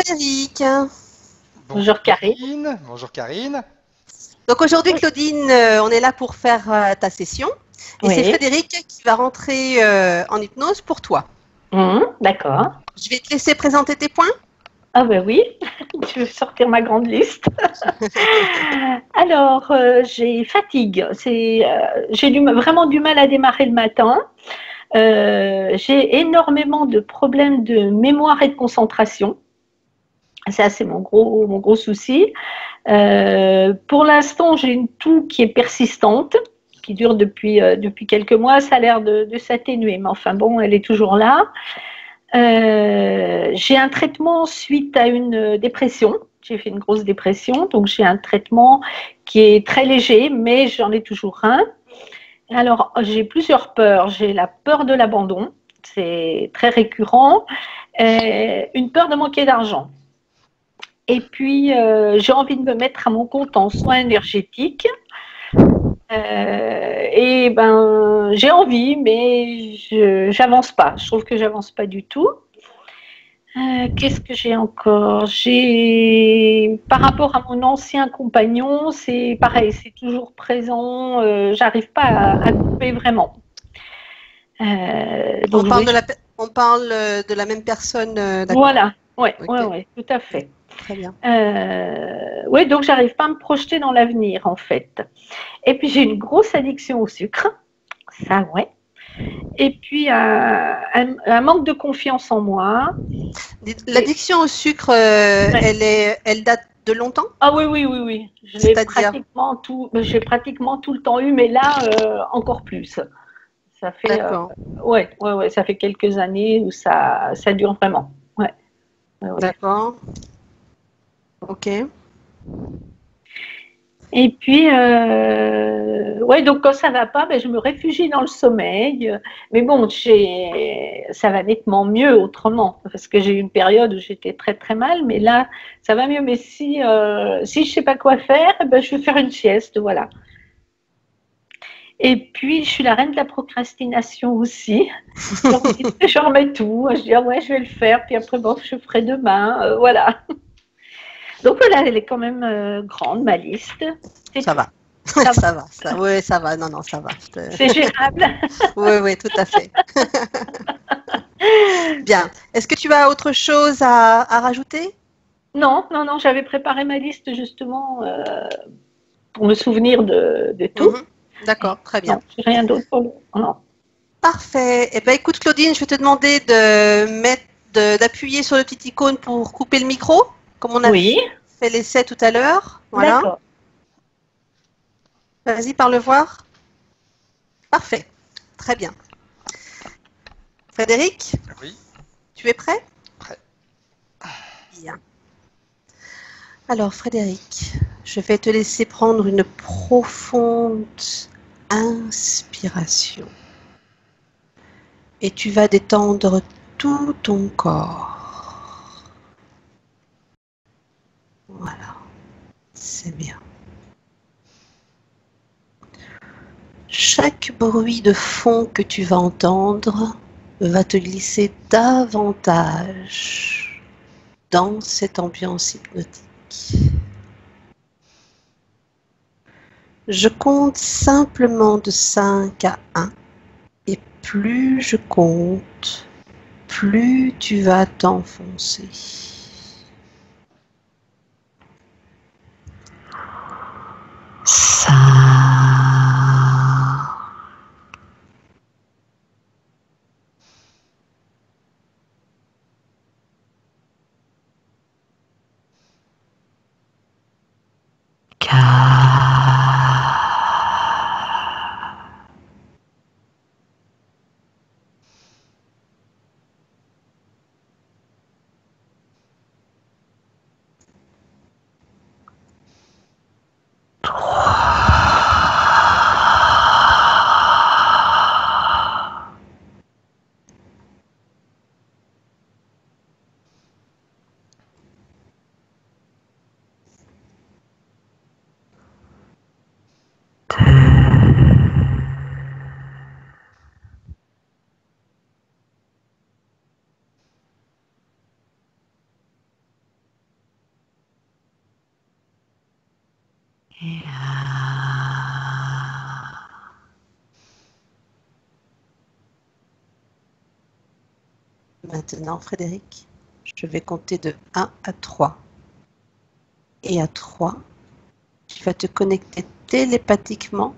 Frédéric. Bonjour Karine. Claudine. Bonjour Karine. Donc aujourd'hui, Claudine, on est là pour faire ta session. Et c'est Oui. Frédéric qui va rentrer en hypnose pour toi. D'accord. Je vais te laisser présenter tes points. Ah ben oui, je vais sortir ma grande liste. Alors, j'ai fatigue. J'ai vraiment du mal à démarrer le matin. J'ai énormément de problèmes de mémoire et de concentration. Ça, c'est mon gros souci. Pour l'instant, j'ai une toux qui est persistante, qui dure depuis quelques mois. Ça a l'air de s'atténuer, mais enfin bon, elle est toujours là. J'ai un traitement suite à une dépression. J'ai fait une grosse dépression, donc j'ai un traitement qui est très léger, mais j'en ai toujours un. Alors, j'ai plusieurs peurs. J'ai la peur de l'abandon, c'est très récurrent. Une peur de manquer d'argent. Et puis, j'ai envie de me mettre à mon compte en soins énergétiques. Et ben, j'ai envie, mais j'avance pas. Je trouve que j'avance pas du tout. Qu'est-ce que j'ai encore? Par rapport à mon ancien compagnon, c'est pareil, c'est toujours présent. J'arrive pas à couper vraiment. On parle de la même personne. Voilà, ouais, Ok. ouais, tout à fait. Très bien. Oui, donc j'arrive pas à me projeter dans l'avenir en fait. Et puis j'ai une grosse addiction au sucre, ça ouais. Et puis un manque de confiance en moi. L'addiction au sucre, Ouais. elle date de longtemps? Ah oui. J'ai pratiquement tout le temps eu, mais là encore plus. Ça fait ouais, ça fait quelques années où ça dure vraiment. Ouais. D'accord. Ok. Et puis, ouais, donc quand ça va pas, ben, je me réfugie dans le sommeil. Mais bon, ça va nettement mieux autrement, parce que j'ai eu une période où j'étais très très mal, mais là, ça va mieux. Mais si je sais pas quoi faire, ben, je vais faire une sieste, voilà. Et puis, je suis la reine de la procrastination aussi. Je remets tout. Je dis, ah ouais, je vais le faire. Puis après, bon, je ferai demain. Voilà. Donc voilà, elle est quand même grande, ma liste. Ça va. Ça va. Oui, ça va. Non, ça va. C'est gérable. Oui, tout à fait. Bien. Est-ce que tu as autre chose à rajouter? Non, j'avais préparé ma liste justement pour me souvenir de tout. D'accord, très bien. Non, j'ai rien d'autre pour le. Non. Parfait. Eh bien, écoute, Claudine, je vais te demander d'appuyer sur le petit icône pour couper le micro, comme on a fait l'essai tout à l'heure. Voilà. D'accord. Vas-y, parle voir. Parfait. Très bien. Frédéric? Oui. Tu es prêt? Prêt. Bien. Alors, Frédéric, je vais te laisser prendre une profonde inspiration. Et tu vas détendre tout ton corps. Voilà. C'est bien. Chaque bruit de fond que tu vas entendre va te glisser davantage dans cette ambiance hypnotique. Je compte simplement de 5 à 1 et plus je compte, plus tu vas t'enfoncer. 5, 2. Et maintenant, Frédéric, je vais compter de 1 à 3. Et à 3, tu vas te connecter télépathiquement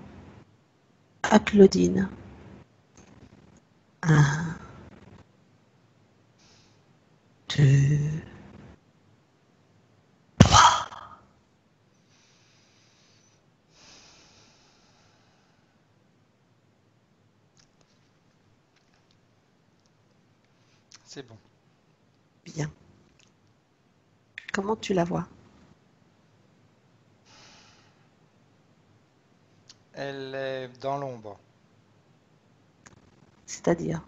à Claudine. 1, 2, 3. C'est bon. Bien. Comment tu la vois? Elle est dans l'ombre. C'est-à-dire?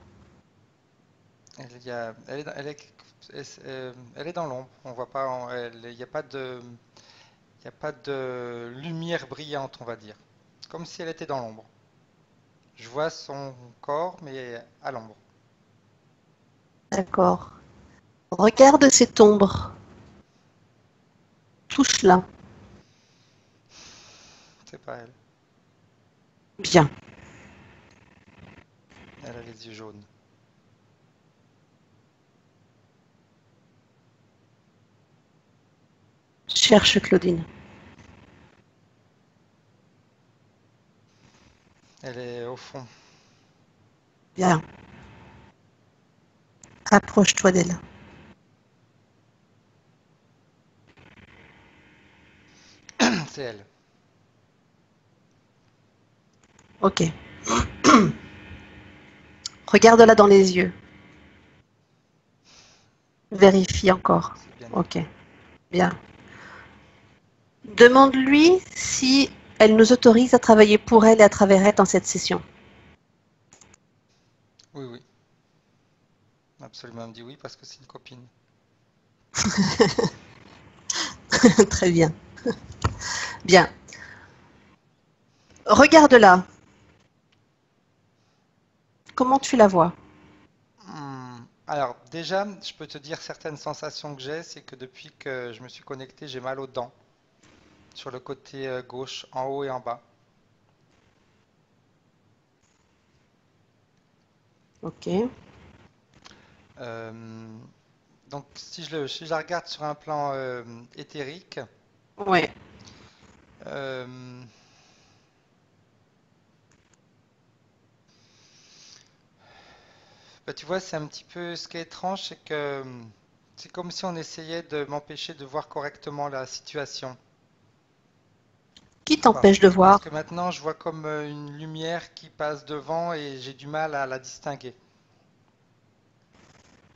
Elle est dans l'ombre. On voit pas, il n'y a pas de lumière brillante, on va dire. Comme si elle était dans l'ombre. Je vois son corps, mais à l'ombre. D'accord. Regarde cette ombre. Touche-la. C'est pas elle. Bien. Elle a les yeux jaunes. Cherche Claudine. Elle est au fond. Bien. Approche-toi d'elle. C'est elle. Ok. Regarde-la dans les yeux. Vérifie encore. C'est bien. Ok. Bien. Demande-lui si elle nous autorise à travailler pour elle et à travers elle dans cette session. Oui, oui. Absolument, elle me dit oui parce que c'est une copine. Très bien. Bien. Regarde-la. Comment tu la vois? Alors, déjà, je peux te dire certaines sensations que j'ai, c'est que depuis que je me suis connecté, j'ai mal aux dents, sur le côté gauche, en haut et en bas. Ok. Euh, donc, si je la regarde sur un plan éthérique, Ouais. euh, bah, tu vois, c'est un petit peu ce qui est étrange, c'est que c'est comme si on essayait de m'empêcher de voir correctement la situation. Qui Tu vois. t'empêche de Parce voir? que maintenant, je vois comme une lumière qui passe devant et j'ai du mal à la distinguer.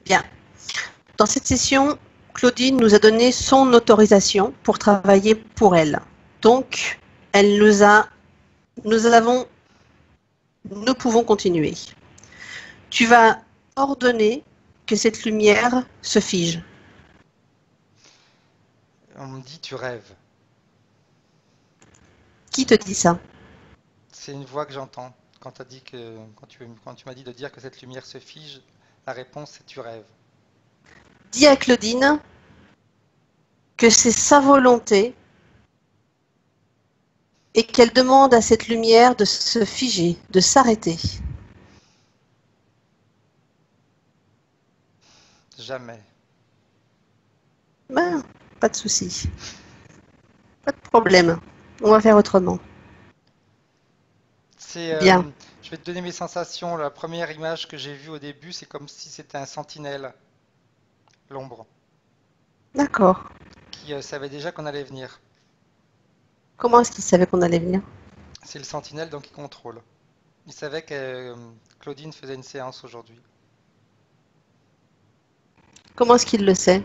Bien. Dans cette session, Claudine nous a donné son autorisation pour travailler pour elle. Donc, elle nous pouvons continuer. Tu vas ordonner que cette lumière se fige. On me dit, tu rêves. Qui te dit ça? C'est une voix que j'entends. Quand tu m'as dit de dire que cette lumière se fige, la réponse c'est tu rêves. Dis à Claudine que c'est sa volonté et qu'elle demande à cette lumière de se figer, de s'arrêter. Jamais. Ben, pas de souci, pas de problème. On va faire autrement. C'est, Bien, je vais te donner mes sensations. La première image que j'ai vue au début, c'est comme si c'était un sentinelle, l'ombre, d'accord. qui savait déjà qu'on allait venir. Comment est-ce qu'il savait qu'on allait venir? C'est le sentinelle donc il contrôle. Il savait que Claudine faisait une séance aujourd'hui. Comment est-ce qu'il le sait?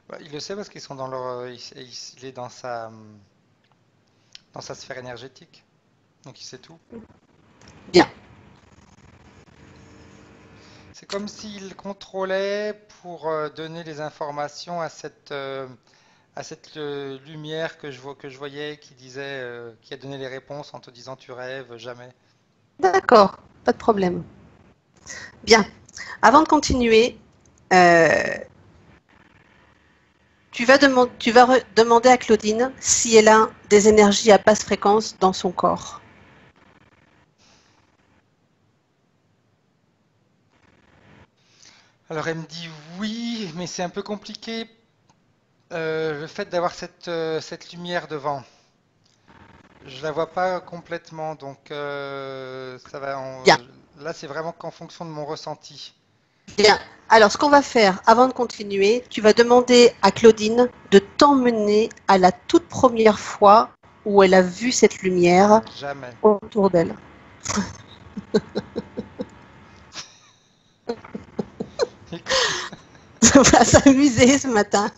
Bah, il le sait parce qu'ils sont dans il est dans sa sphère énergétique. Donc il sait tout. Bien, C'est comme s'il contrôlait pour donner les informations à cette lumière que je voyais qui disait, qui a donné les réponses en te disant tu rêves, jamais. d'accord, pas de problème. Bien, avant de continuer, tu demander à Claudine si elle a des énergies à basse fréquence dans son corps. Alors elle me dit oui, mais c'est un peu compliqué le fait d'avoir cette lumière devant. Je la vois pas complètement, donc ça va. Bien, Là, c'est vraiment qu'en fonction de mon ressenti. bien. Alors, ce qu'on va faire, avant de continuer, tu vas demander à Claudine de t'emmener à la toute première fois où elle a vu cette lumière Jamais. autour d'elle. On va s'amuser ce matin.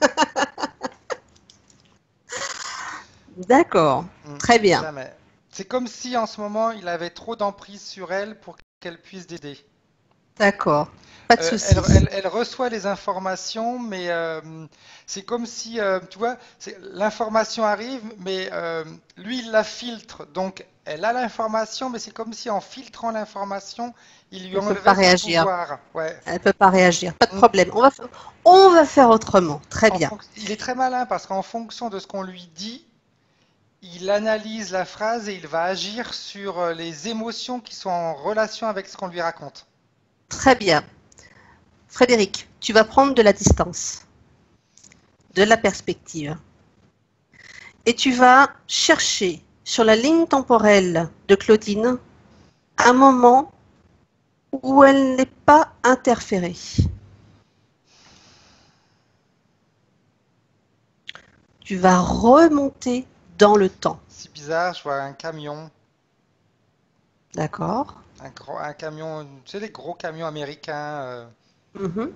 D'accord, très bien. Jamais. C'est comme si en ce moment il avait trop d'emprise sur elle pour qu'elle puisse l'aider. D'accord, pas de souci. Elle reçoit les informations, mais c'est comme si, tu vois, l'information arrive, mais lui, il la filtre. Donc, elle a l'information, mais c'est comme si en filtrant l'information, il lui Elle peut enlevait pas son réagir. pouvoir. Ouais. Elle peut pas réagir, pas de problème. On va faire autrement. Très bien. Il est très malin parce qu'en fonction de ce qu'on lui dit, il analyse la phrase et il va agir sur les émotions qui sont en relation avec ce qu'on lui raconte. Très bien. Frédéric, tu vas prendre de la distance, de la perspective. Et tu vas chercher sur la ligne temporelle de Claudine un moment où elle n'est pas interférée. Tu vas remonter dans le temps. C'est bizarre, je vois un camion. D'accord. Un camion, tu sais, les gros camions américains. Mhm.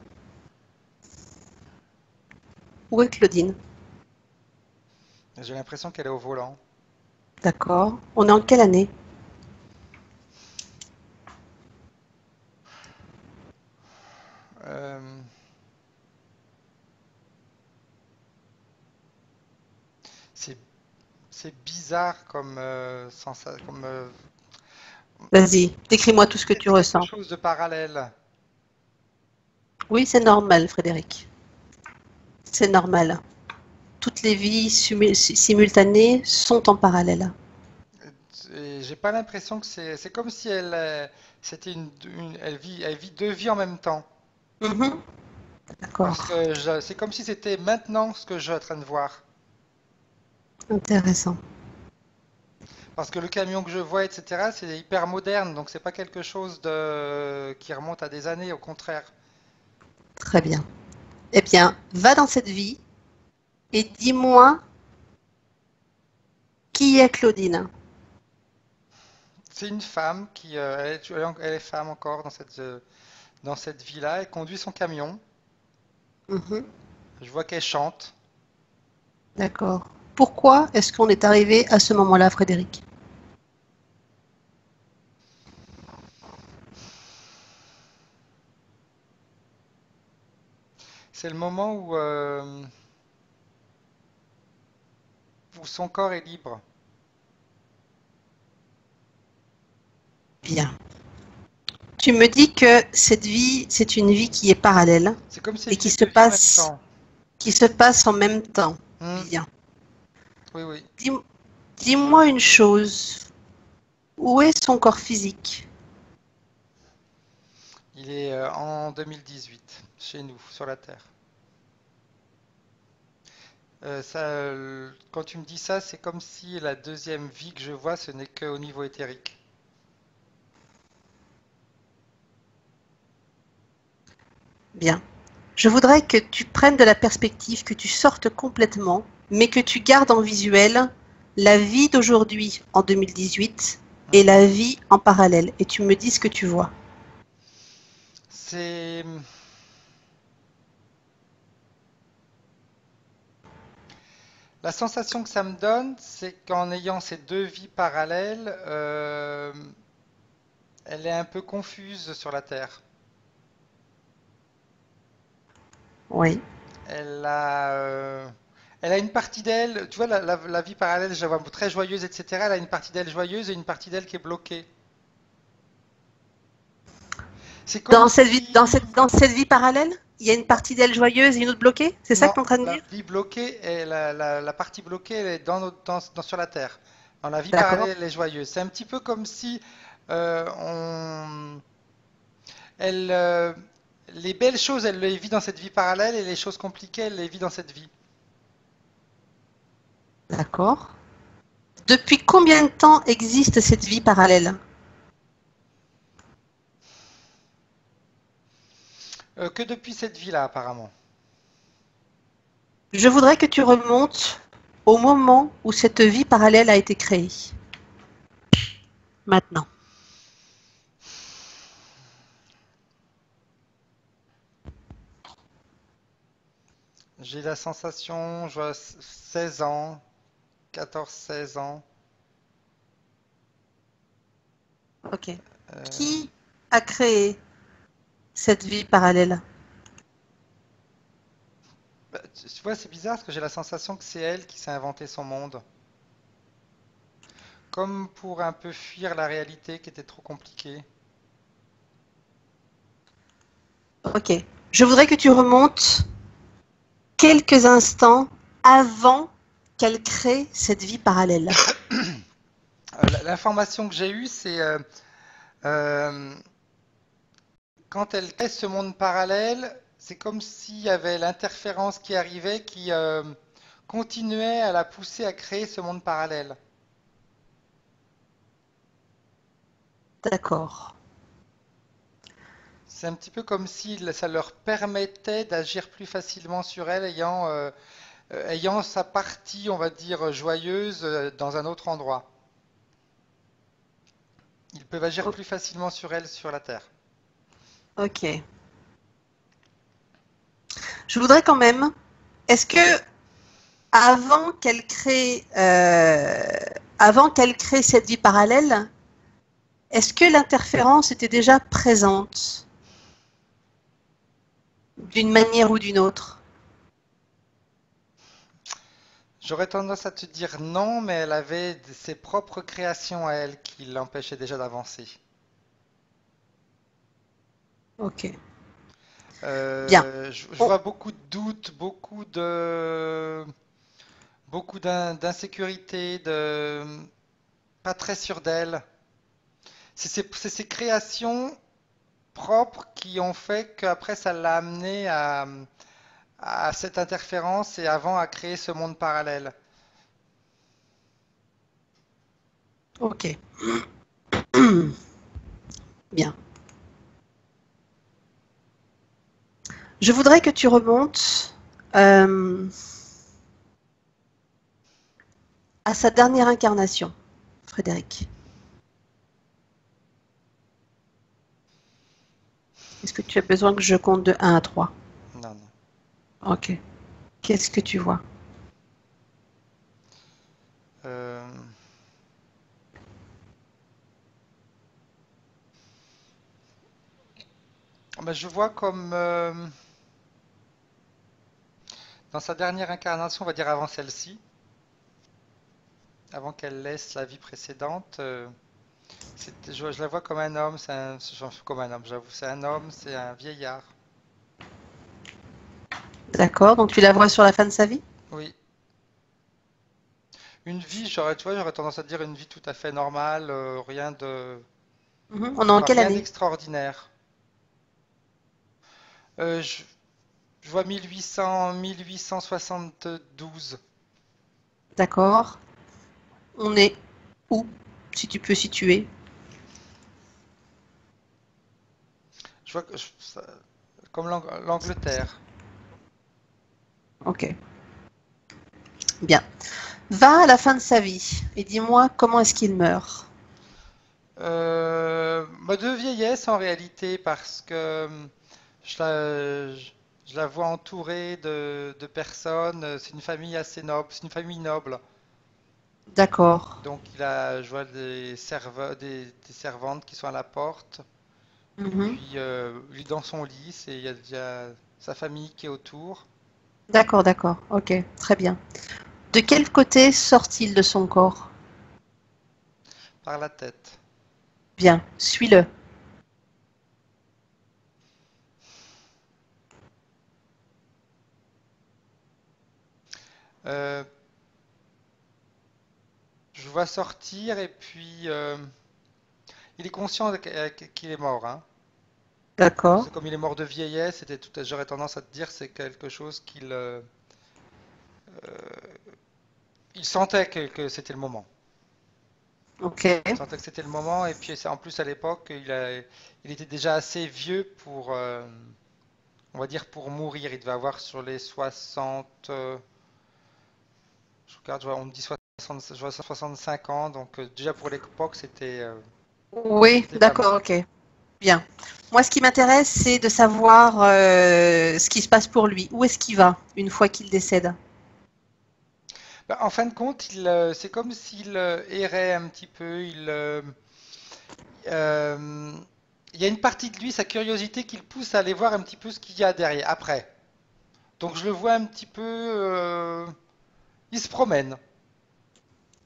Où est Claudine? J'ai l'impression qu'elle est au volant. D'accord. On est en quelle année? Euh, c'est c'est bizarre comme Vas-y, décris-moi tout ce que c'est tu quelque ressens. chose de parallèle. Oui, c'est normal, Frédéric. C'est normal. Toutes les vies simultanées sont en parallèle. Et j'ai pas l'impression que c'est comme si c'était elle vit deux vies en même temps. Mhm. Parce D'accord. que c'est comme si c'était maintenant ce que je suis en train de voir. Intéressant. Parce que le camion que je vois, etc., c'est hyper moderne, donc c'est pas quelque chose qui remonte à des années, au contraire. Très bien. Eh bien, va dans cette vie et dis-moi qui est Claudine. C'est une femme qui, elle est femme encore dans cette vie-là, elle conduit son camion. Mhm. Je vois qu'elle chante. D'accord. Pourquoi est-ce qu'on est arrivé à ce moment-là, Frédéric? C'est le moment où son corps est libre. Bien. Tu me dis que cette vie, c'est une vie qui est parallèle C'est comme si et elle vivait deux vies en même temps. qui se passe en même temps. Hmm, Bien. oui, oui. Dis, dis-moi une chose. Où est son corps physique? Il est en 2018, chez nous, sur la Terre. Quand tu me dis ça, c'est comme si la deuxième vie que je vois, ce n'est qu'au niveau éthérique. Bien. Je voudrais que tu prennes de la perspective, que tu sortes complètement, mais que tu gardes en visuel la vie d'aujourd'hui en 2018 et Hmm. la vie en parallèle. Et tu me dis ce que tu vois. C'est la sensation que ça me donne, c'est qu'en ayant ces deux vies parallèles, elle est un peu confuse sur la Terre. Oui. Elle a, euh, Elle a une partie d'elle, tu vois, la vie parallèle, je la vois très joyeuse, etc. Elle a une partie d'elle joyeuse et une partie d'elle qui est bloquée. C'est comme Dans cette vie, si, dans cette vie parallèle? il y a une partie d'elle joyeuse et une autre bloquée? C'est ça que Non, tu es en train de la dire? vie bloquée, la partie bloquée, elle est sur la Terre. Dans la vie D'accord. parallèle, elle est joyeuse. C'est un petit peu comme si elle, les belles choses, elle les vit dans cette vie parallèle et les choses compliquées, elle les vit dans cette vie. D'accord. Depuis combien de temps existe cette vie parallèle? Que depuis cette vie-là, apparemment. Je voudrais que tu remontes au moment où cette vie parallèle a été créée. Maintenant. J'ai la sensation, je vois 16 ans, 14-16 ans. Ok. Euh, Qui a créé cette vie parallèle? Tu vois, c'est bizarre parce que j'ai la sensation que c'est elle qui s'est inventé son monde. Comme pour un peu fuir la réalité qui était trop compliquée. Ok. Je voudrais que tu remontes quelques instants avant qu'elle crée cette vie parallèle. L'information que j'ai eue, c'est euh, quand elle crée ce monde parallèle, c'est comme s'il y avait l'interférence qui arrivait qui continuait à la pousser à créer ce monde parallèle. D'accord. C'est un petit peu comme si ça leur permettait d'agir plus facilement sur elle, ayant sa partie, on va dire, joyeuse dans un autre endroit. Ils peuvent agir O- plus facilement sur elle sur la Terre. Ok. Je voudrais quand même, est-ce que avant qu'elle crée cette vie parallèle, est-ce que l'interférence était déjà présente d'une manière ou d'une autre? J'aurais tendance à te dire non, mais elle avait ses propres créations à elle qui l'empêchaient déjà d'avancer. Ok. Bien. Je On- vois beaucoup de doutes, beaucoup d'insécurité, de pas très sûre d'elle. C'est ses créations propres qui ont fait qu'après ça l'a amené à cette interférence et avant à créer ce monde parallèle. ok. Bien. Je voudrais que tu remontes à sa dernière incarnation, Frédéric. Est-ce que tu as besoin que je compte de 1 à 3? Non, non. Ok. Qu'est-ce que tu vois? Euh, je vois comme dans sa dernière incarnation, on va dire avant celle-ci, avant qu'elle laisse la vie précédente, je la vois comme un homme, comme un homme, j'avoue, c'est un homme, c'est un vieillard. D'accord, donc tu la vois sur la fin de sa vie? Oui, une vie, tu vois, j'aurais tendance à dire une vie tout à fait normale, Mhm. On est en quelle rien année? d'extraordinaire. Euh, je, je vois 1872. D'accord. On est où, si tu peux situer? Je vois comme l'Angleterre. Ok, bien. Va à la fin de sa vie et dis-moi comment est-ce qu'il meurt. De vieillesse en réalité, parce que je la, je la vois entourée de personnes. C'est une famille assez noble, c'est une famille noble. D'accord. Donc je vois des servantes qui sont à la porte. Et Mhm. puis lui dans son lit, il y a déjà sa famille qui est autour, D'accord, d'accord. Ok, très bien. De quel côté sort-il de son corps? par la tête. Bien, suis-le. Euh, je vois sortir et puis il est conscient qu'il est mort, hein. Parce D'accord. que comme il est mort de vieillesse, j'aurais tendance à te dire c'est quelque chose il sentait que c'était le moment. Ok. Il sentait que c'était le moment et puis en plus à l'époque il était déjà assez vieux pour on va dire pour mourir. Il devait avoir sur les 60 je regarde, on me dit 60, je vois 65 ans donc déjà pour l'époque Oui, c'était pas mal. d'accord, ok. Bien. Moi, ce qui m'intéresse, c'est de savoir ce qui se passe pour lui. Où est-ce qu'il va une fois qu'il décède? Bah, en fin de compte, c'est comme s'il errait un petit peu. Euh, il y a une partie de lui, sa curiosité, qui le pousse à aller voir un petit peu ce qu'il y a derrière, après. Donc je le vois un petit peu. Il se promène.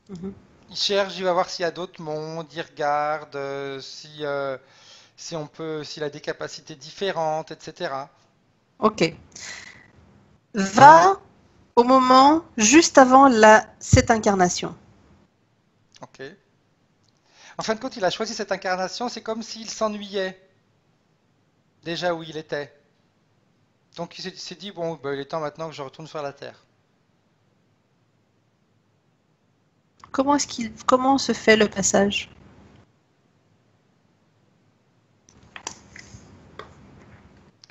Mhm. Il cherche, il va voir s'il y a d'autres mondes, il regarde si on peut, s'il a des capacités différentes, etc. Ok. Va au moment juste avant cette incarnation. Ok. En fin de compte, il a choisi cette incarnation, c'est comme s'il s'ennuyait déjà où il était. Donc il s'est dit, bon, bah, il est temps maintenant que je retourne sur la Terre. Comment se fait le passage?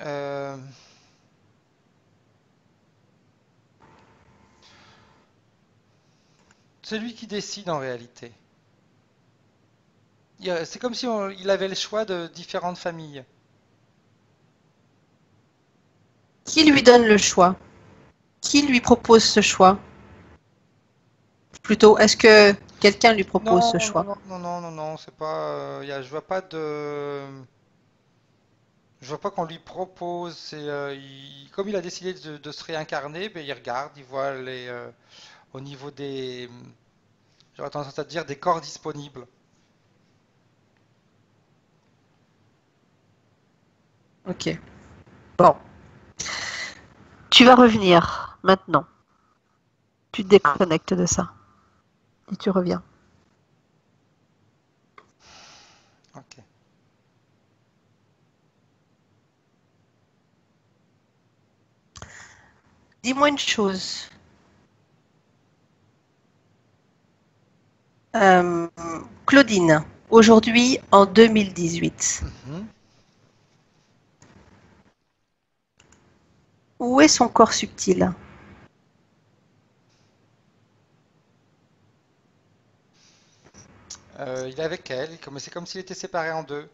Euh, c'est lui qui décide en réalité. C'est comme si il avait le choix de différentes familles. Qui lui donne le choix? Qui lui propose ce choix? Plutôt, est-ce que quelqu'un lui propose ce Non, non, choix? non, non, non, non, non, c'est pas. Je vois pas je vois pas qu'on lui propose. Comme il a décidé de se réincarner, ben, il regarde, il voit au niveau j'aurais tendance à dire des corps disponibles. Ok. Bon. Tu vas revenir maintenant. Tu te déconnectes de ça et tu reviens. Ok. Dis-moi une chose. Euh, Claudine, aujourd'hui en 2018, Mhm. où est son corps subtil? Il est avec elle, c'est comme s'il était séparé en deux.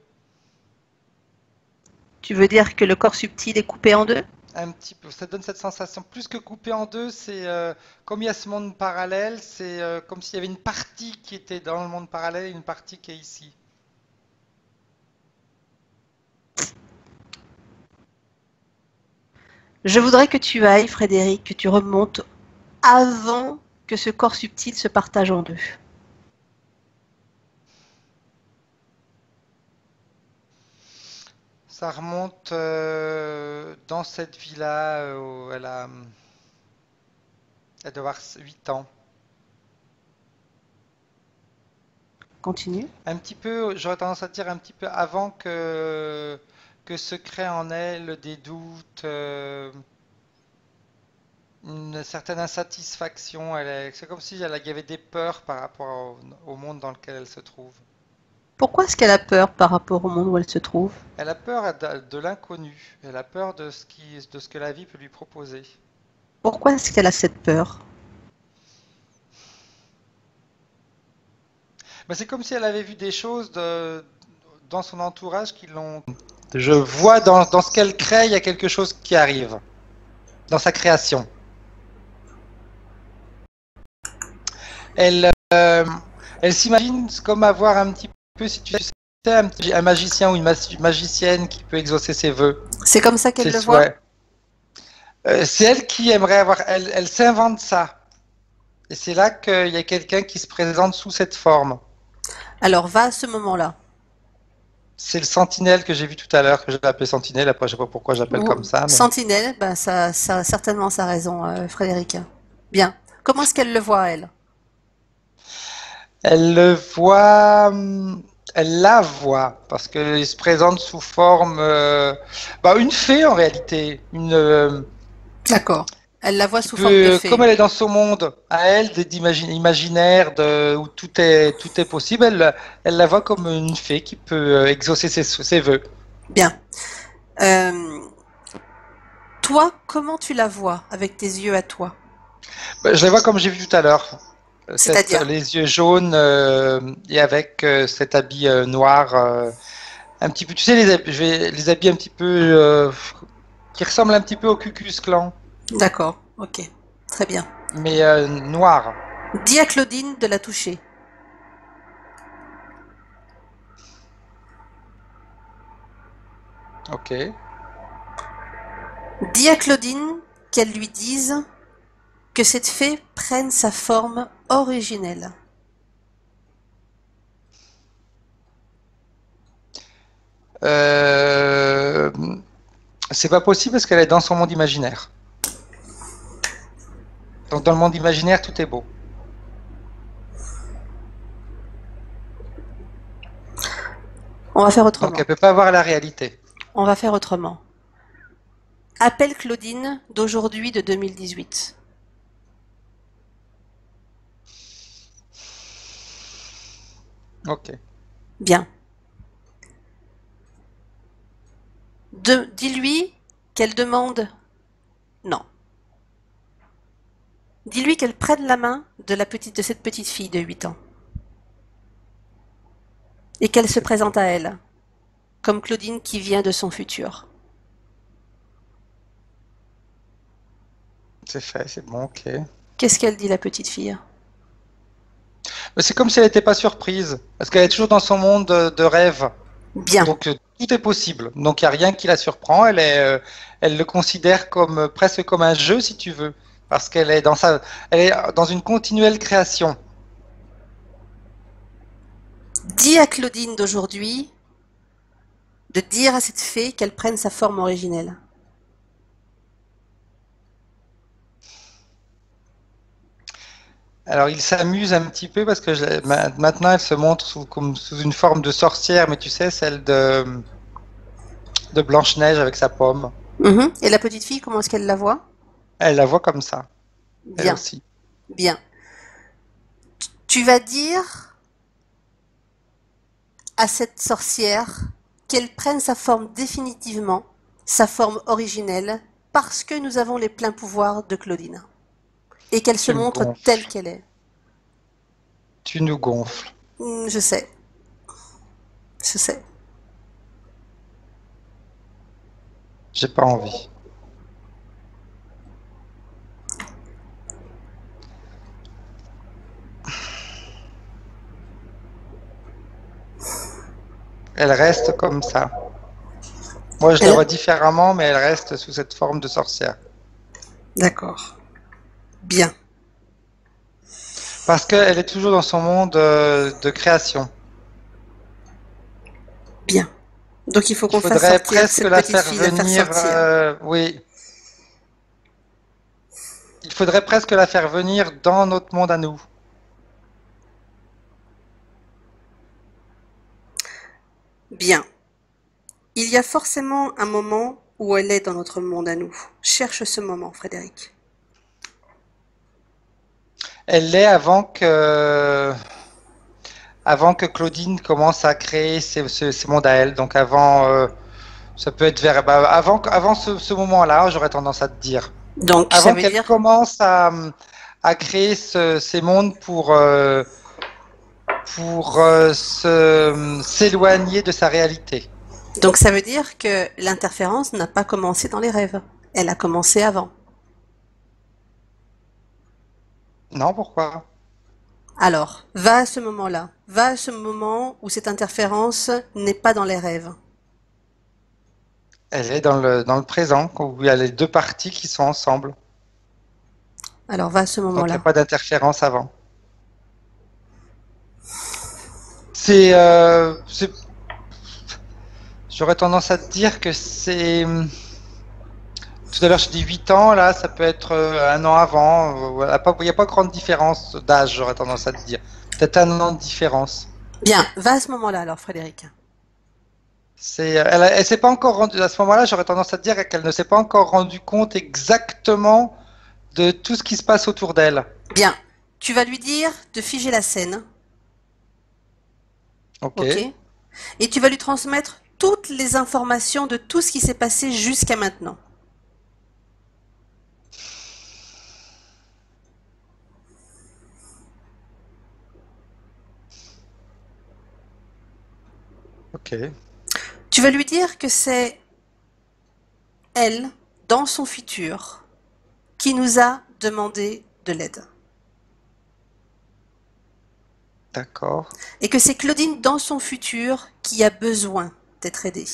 Tu veux dire que le corps subtil est coupé en deux? Un petit peu, ça donne cette sensation. Plus que coupé en deux, c'est comme il y a ce monde parallèle, c'est comme s'il y avait une partie qui était dans le monde parallèle et une partie qui est ici. Je voudrais que tu ailles, Frédéric, que tu remontes avant que ce corps subtil se partage en deux. Ça remonte dans cette vie-là, elle doit avoir 8 ans. Continue. Un petit peu, j'aurais tendance à dire un petit peu avant que se crée en elle des doutes, une certaine insatisfaction. C'est comme si il y avait des peurs par rapport au monde dans lequel elle se trouve. Pourquoi est-ce qu'elle a peur par rapport au monde où elle se trouve? Elle a peur de l'inconnu. Elle a peur de ce que la vie peut lui proposer. Pourquoi est-ce qu'elle a cette peur? Mais c'est comme si elle avait vu des choses dans son entourage qui l'ont. Je vois dans ce qu'elle crée, il y a quelque chose qui arrive. Dans sa création. Elle, euh, elle s'imagine comme avoir un petit peu, si tu sais, un magicien ou une magicienne qui peut exaucer ses vœux, C'est comme ça qu'elle ses le voit? souhaits. C'est elle qui aimerait avoir. Elle s'invente ça. Et c'est là qu'il y a quelqu'un qui se présente sous cette forme. Alors va à ce moment-là. C'est le sentinelle que j'ai vu tout à l'heure, que j'ai appelé sentinelle. Après, je sais pas pourquoi j'appelle comme ça, mais Sentinelle, ben ça a certainement sa raison, Frédéric. Bien. Comment est-ce qu'elle le voit, elle? Elle le voit, elle la voit, parce qu'il se présente sous forme, une fée en réalité, D'accord. Elle la voit qui sous forme de peut, comme fée. elle est dans son monde à elle, imaginaire, où tout est possible, elle la voit comme une fée qui peut exaucer ses vœux. Bien. Euh, Toi, comment tu la vois avec tes yeux à toi? Je la vois comme j'ai vu tout à l'heure, C'est-à-dire? les yeux jaunes et avec cet habit noir, un petit peu, tu sais, les habits un petit peu qui ressemblent un petit peu au Ku Klux Klan, D'accord, ok. Très bien. mais noir. Dis à Claudine de la toucher. Ok. Dis à Claudine qu'elle lui dise que cette fée prenne sa forme originelle. Euh, c'est pas possible parce qu'elle est dans son monde imaginaire. Donc dans le monde imaginaire, tout est beau. On va faire Donc autrement. elle peut pas voir la réalité. On va faire autrement. Appelle Claudine d'aujourd'hui de 2018. Ok. Bien. Dis-lui qu'elle demande. Non. Dis-lui qu'elle prenne la main de cette petite fille de 8 ans. Et qu'elle se C'est présente à elle, comme Claudine qui vient de son futur. fait, c'est bon, ok. Qu'est-ce qu'elle dit, la petite fille? Mais c'est comme si elle n'était pas surprise, parce qu'elle est toujours dans son monde de rêve. Bien. Donc tout est possible. Donc il n'y a rien qui la surprend. Elle le considère comme presque comme un jeu, si tu veux, parce elle est dans une continuelle création. Dis à Claudine d'aujourd'hui de dire à cette fée qu'elle prenne sa forme originelle. Alors il s'amuse un petit peu parce que maintenant elle se montre comme sous une forme de sorcière, mais tu sais, celle de Blanche-Neige avec sa pomme. Et la petite fille, comment est-ce qu'elle la voit? Elle la voit comme ça, elle Bien, aussi. bien. Tu vas dire à cette sorcière qu'elle prenne sa forme définitivement, sa forme originelle, parce que nous avons les pleins pouvoirs de Claudine. Et qu'elle se Tu me montre telle gonfles. qu'elle est. Tu nous gonfles. Je sais, je sais. J'ai pas envie. Elle reste comme ça. Moi, je la Elle vois différemment, mais elle reste sous cette forme de sorcière. D'accord. Bien. Parce qu'elle est toujours dans son monde de création. Bien. Donc il faut Il qu'on fasse faudrait sortir presque cette la petite faire fille, la faire venir. sortir. Oui, il faudrait presque la faire venir dans notre monde à nous. Bien. Il y a forcément un moment où elle est dans notre monde à nous. Cherche ce moment, Frédéric. Elle l'est avant que Claudine commence à créer ses mondes à elle. Donc avant, ça peut être avant ce moment-là, j'aurais tendance à te dire. Donc ça Avant veut qu'elle dire, commence à créer ces mondes pour s'éloigner de sa réalité. donc ça veut dire que l'interférence n'a pas commencé dans les rêves. Elle a commencé avant. Non, pourquoi? Alors, va à ce moment-là. Va à ce moment où cette interférence n'est pas dans les rêves. Elle est dans le présent, où il y a les deux parties qui sont ensemble. Alors, va à ce Donc il n'y a moment-là. pas d'interférence avant. C'est, j'aurais tendance à te dire que c'est Tout à l'heure, je dis 8 ans, là, ça peut être un an avant. Voilà, il n'y a pas grande différence d'âge, j'aurais tendance à te dire. Peut-être un an de différence. Bien, va à ce moment-là alors, Frédéric. Elle s'est pas encore rendue, à ce moment-là, j'aurais tendance à te dire qu'elle ne s'est pas encore rendue compte exactement de tout ce qui se passe autour d'elle. Bien, tu vas lui dire de figer la scène, Ok. ok? Et tu vas lui transmettre toutes les informations de tout ce qui s'est passé jusqu'à maintenant. Ok. Tu vas lui dire que c'est elle, dans son futur, qui nous a demandé de l'aide. D'accord. Et que c'est Claudine, dans son futur, qui a besoin d'être aidée.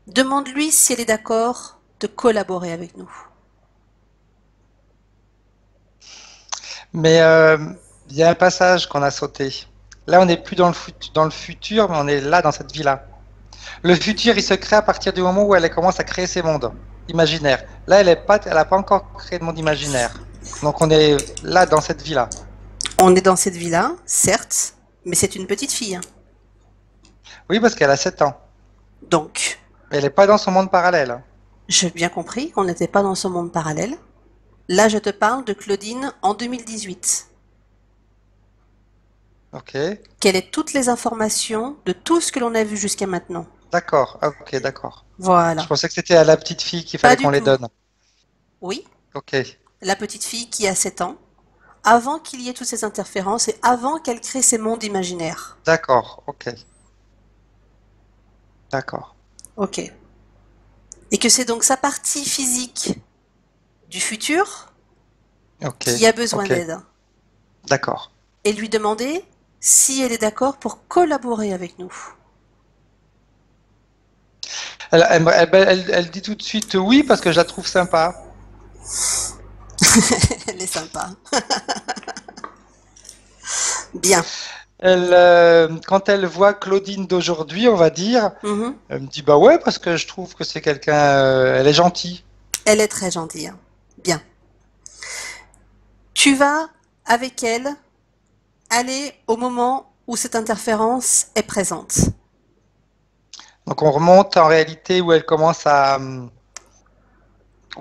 Demande-lui si elle est d'accord de collaborer avec nous. Mais il y a un passage qu'on a sauté. Là, on n'est plus dans le futur, mais on est là, dans cette vie-là. Le futur, il se crée à partir du moment où elle commence à créer ses mondes imaginaires. Là, elle n'a pas encore créé de monde imaginaire. Donc, on est là, dans cette vie-là. On est dans cette vie-là, certes, mais c'est une petite fille. Oui, parce qu'elle a 7 ans. Donc, Mais elle n'est pas dans son monde parallèle. j'ai bien compris qu'on n'était pas dans ce monde parallèle. Là, je te parle de Claudine en 2018. Ok. Quelles sont toutes les informations de tout ce que l'on a vu jusqu'à maintenant? D'accord. Ok, d'accord. Voilà. Je pensais que c'était à la petite fille qu'il Pas fallait du qu'on les tout. donne. Oui, Ok. la petite fille qui a 7 ans, avant qu'il y ait toutes ces interférences et avant qu'elle crée ses mondes imaginaires. D'accord. Ok. D'accord. Ok. Et que c'est donc sa partie physique du futur Ok. qui a besoin Ok. d'aide. D'accord. Et lui demander si elle est d'accord pour collaborer avec nous. Elle dit tout de suite oui parce que je la trouve sympa. Elle est sympa. Bien. Quand elle voit Claudine d'aujourd'hui, on va dire, Mhm. elle me dit bah ouais parce que je trouve que c'est quelqu'un, elle est gentille. Elle est très gentille. Bien. Tu vas, avec elle, aller au moment où cette interférence est présente. Donc on remonte en réalité où elle commence à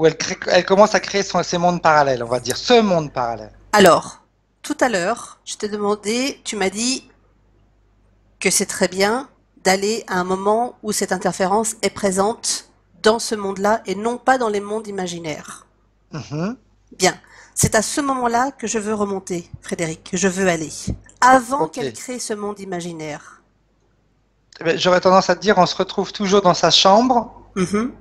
elle commence à créer ses mondes parallèles, on va dire ce monde parallèle. Alors, tout à l'heure, je t'ai demandé, tu m'as dit que c'est très bien d'aller à un moment où cette interférence est présente dans ce monde-là et non pas dans les mondes imaginaires. Mhm. Bien. C'est à ce moment-là que je veux remonter, Frédéric, que je veux aller. Avant Ok. qu'elle crée ce monde imaginaire. Eh ben, j'aurais tendance à te dire, on se retrouve toujours dans sa chambre Mhm.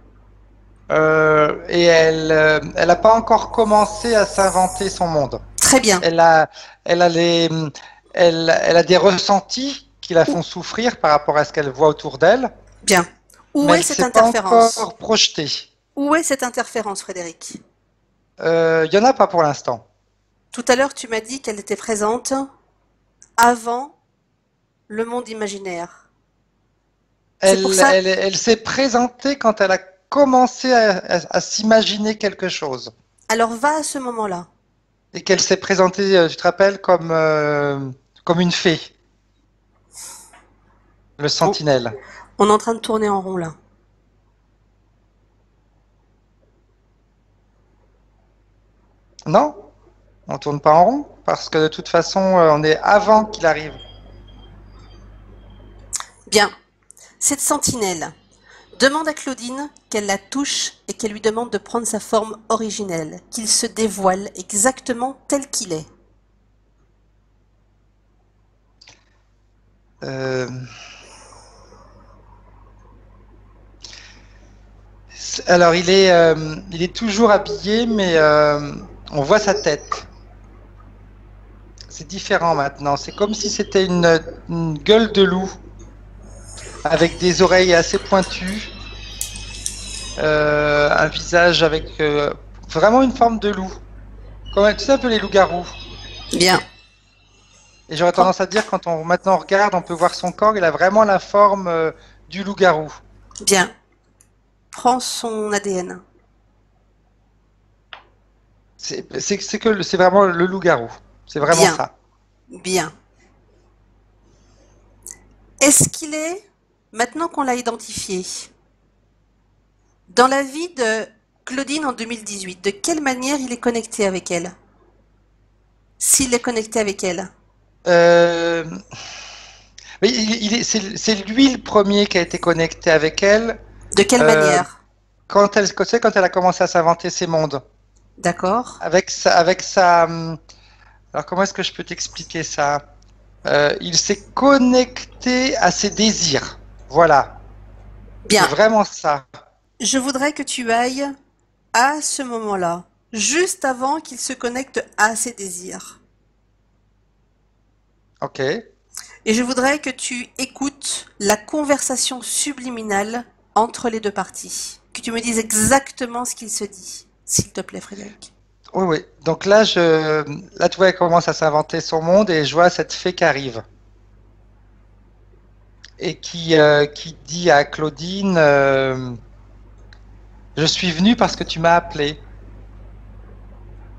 et elle n'a pas encore commencé à s'inventer son monde. Très bien. Elle a, elle a elle a des ressentis qui la font souffrir par rapport à ce qu'elle voit autour d'elle, Bien. Où mais est elle cette s'est pas interférence? encore projetée. Où est cette interférence, Frédéric? Il y en a pas pour l'instant. Tout à l'heure, tu m'as dit qu'elle était présente avant le monde imaginaire. C'est pour ça. Elle s'est présentée quand elle a commencé à s'imaginer quelque chose. Alors va à ce moment-là. Et qu'elle s'est présentée, tu te rappelles, comme une fée, le On, sentinelle. on est en train de tourner en rond là. Non, on tourne pas en rond, parce que de toute façon, on est avant qu'il arrive. Bien. Cette sentinelle demande à Claudine qu'elle la touche et qu'elle lui demande de prendre sa forme originelle, qu'il se dévoile exactement tel qu'il est. Euh, Alors, il est toujours habillé, mais on voit sa tête. C'est différent maintenant. C'est comme si c'était une gueule de loup, avec des oreilles assez pointues, un visage avec vraiment une forme de loup. Comme, tu sais, un peu les loups-garous. Bien. Et j'aurais tendance à dire, quand on maintenant on regarde, on peut voir son corps, il a vraiment la forme du loup-garou. Bien. prend son ADN. C'est vraiment le loup-garou. C'est vraiment Bien, ça. bien. Est-ce qu'il est, maintenant qu'on l'a identifié, dans la vie de Claudine en 2018, de quelle manière il est connecté avec elle? S'il est connecté avec elle. Euh, mais c'est lui le premier qui a été connecté avec elle De quelle euh, manière? quand elle a commencé à s'inventer ses mondes. D'accord? Alors comment est-ce que je peux t'expliquer ça? Il s'est connecté à ses désirs. Voilà, c'est Bien. vraiment ça. Je voudrais que tu ailles à ce moment-là, juste avant qu'il se connecte à ses désirs. Ok. Et je voudrais que tu écoutes la conversation subliminale entre les deux parties. Que tu me dises exactement ce qu'il se dit, s'il te plaît, Frédéric. Oui, oui. Donc là, tu vois, elle commence à s'inventer son monde et je vois cette fée qui arrive et qui dit à Claudine, je suis venu parce que tu m'as appelé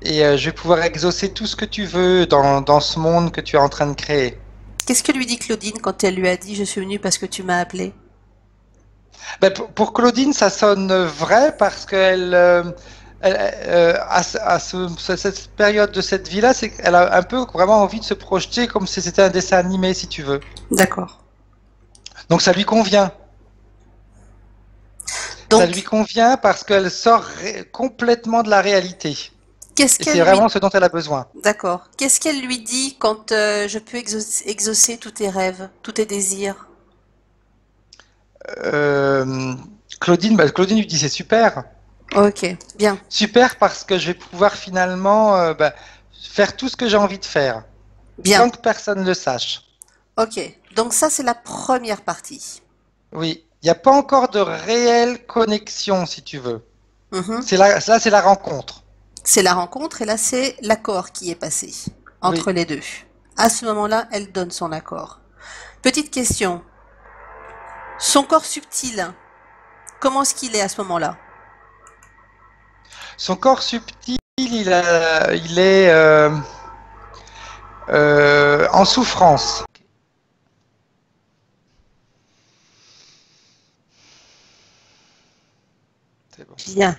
et je vais pouvoir exaucer tout ce que tu veux dans ce monde que tu es en train de créer. Qu'est-ce que lui dit Claudine quand elle lui a dit « Je suis venue parce que tu m'as appelé » Ben, pour Claudine, ça sonne vrai parce qu'elle, cette période de cette vie-là, c'est qu'elle a un peu vraiment envie de se projeter comme si c'était un dessin animé, si tu veux. D'accord. Donc ça lui convient. Ça lui Donc, convient parce qu'elle sort complètement de la réalité. qu'est-ce Et c'est qu'elle lui... vraiment ce dont elle a besoin. D'accord. Qu'est-ce qu'elle lui dit quand je peux exaucer tous tes rêves, tous tes désirs? Euh, Claudine lui dit c'est super. Ok, bien, Super parce que je vais pouvoir finalement faire tout ce que j'ai envie de faire, bien. sans que personne ne le sache. Ok, donc ça c'est la première partie. Oui, il n'y a pas encore de réelle connexion, si tu veux. Mhm. Là, c'est la rencontre. C'est la rencontre et là c'est l'accord qui est passé entre Oui. les deux. À ce moment-là, elle donne son accord. Petite question. Son corps subtil, comment est-ce qu'il est à ce moment-là? Son corps subtil, il est en souffrance. C'est bon. Bien.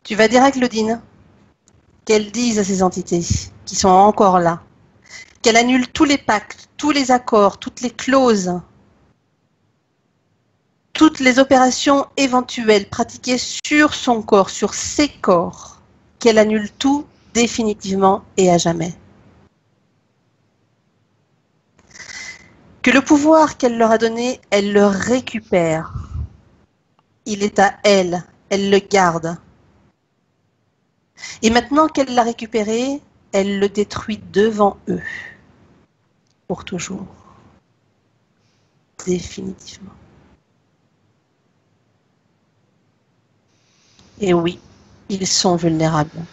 Tu vas dire à Claudine qu'elle dise à ces entités qui sont encore là, qu'elle annule tous les pactes, tous les accords, toutes les clauses, toutes les opérations éventuelles pratiquées sur son corps, sur ses corps, qu'elle annule tout définitivement et à jamais. Que le pouvoir qu'elle leur a donné, elle le récupère. Il est à elle, elle le garde. Et maintenant qu'elle l'a récupéré, elle le détruit devant eux. Pour toujours. Définitivement. Et oui, ils sont vulnérables.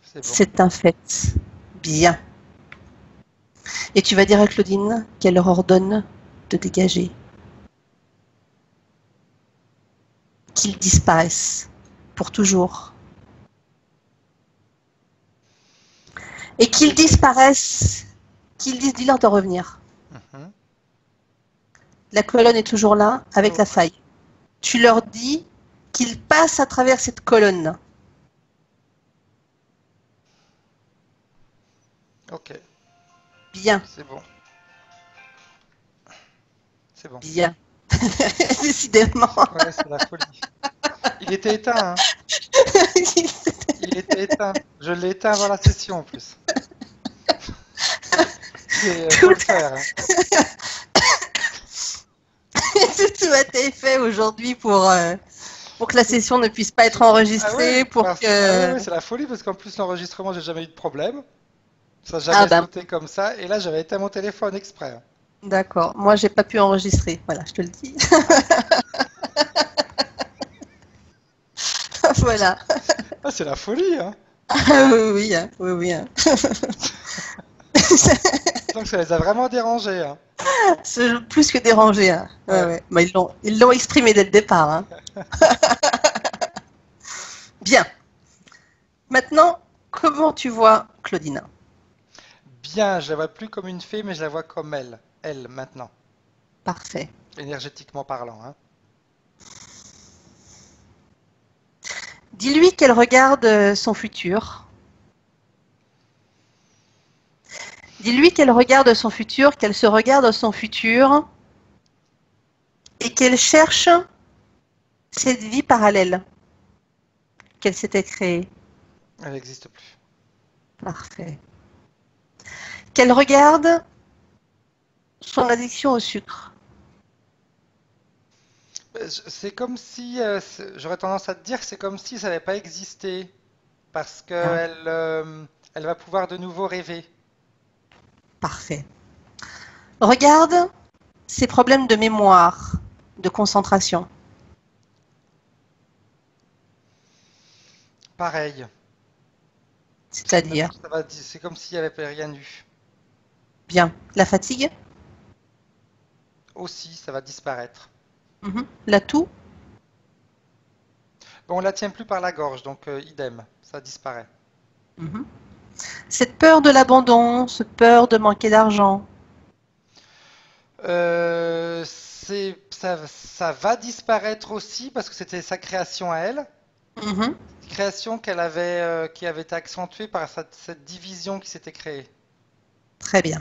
C'est bon. C'est un fait. Bien. Et tu vas dire à Claudine qu'elle leur ordonne de dégager. Qu'ils disparaissent pour toujours. Et qu'ils disparaissent, qu'ils disent, dis-leur de revenir. Mhm. La colonne est toujours là, avec la faille. Tu leur dis qu'ils passent à travers cette colonne. Ok, Bien, c'est bon. C'est bon. bien. Décidément. Ouais, c'est la folie. Il était éteint, hein. Il était éteint. Je l'ai éteint avant la session en plus. Faut le faire, hein. Tout a été fait aujourd'hui pour que la session ne puisse pas être enregistrée, ouais, c'est la folie parce qu'en plus l'enregistrement j'ai jamais eu de problème. Ça n'a jamais sauté comme ça. Et là j'avais éteint mon téléphone exprès, hein. D'accord. Moi j'ai pas pu enregistrer. Voilà, je te le dis. Voilà. Ah, c'est la folie, hein. Ah, oui, oui, hein, oui, oui. Hein. sens que ça les a vraiment dérangés, hein. C'est plus que dérangé, hein. Ouais, Ouais. ouais. Bah, ils l'ont exprimé dès le départ, hein. Bien. Maintenant, comment tu vois Claudine? Bien, je la vois plus comme une fée, mais je la vois comme elle. Elle, maintenant. Parfait. Énergétiquement parlant, hein. Dis-lui qu'elle regarde son futur. Dis-lui qu'elle regarde son futur, qu'elle se regarde son futur et qu'elle cherche cette vie parallèle qu'elle s'était créée. Elle n'existe plus. Parfait. Qu'elle regarde son addiction au sucre. C'est comme si, j'aurais tendance à te dire que c'est comme si ça n'avait pas existé, parce Bien. qu'elle elle va pouvoir de nouveau rêver. Parfait. Regarde ses problèmes de mémoire, de concentration. Pareil. C'est-à-dire, C'est comme s'il n'y avait rien eu. bien, la fatigue, Aussi, ça va disparaître. la toux, Bon, on la tient plus par la gorge, donc idem, ça disparaît. mhm. Cette peur de l'abandon, cette peur de manquer d'argent. Ça va disparaître aussi parce que c'était sa création à elle, Mhm. création qui avait été accentuée par cette division qui s'était créée. Très bien.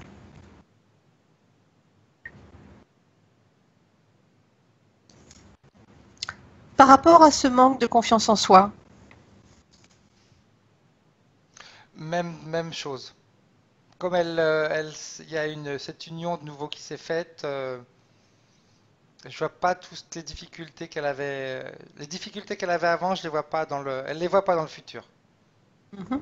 Par rapport à ce manque de confiance en soi, Même chose. Comme il y a cette union de nouveau qui s'est faite, je vois pas toutes les difficultés qu'elle avait. Les difficultés qu'elle avait avant, je les vois pas elle les voit pas dans le futur. mhm.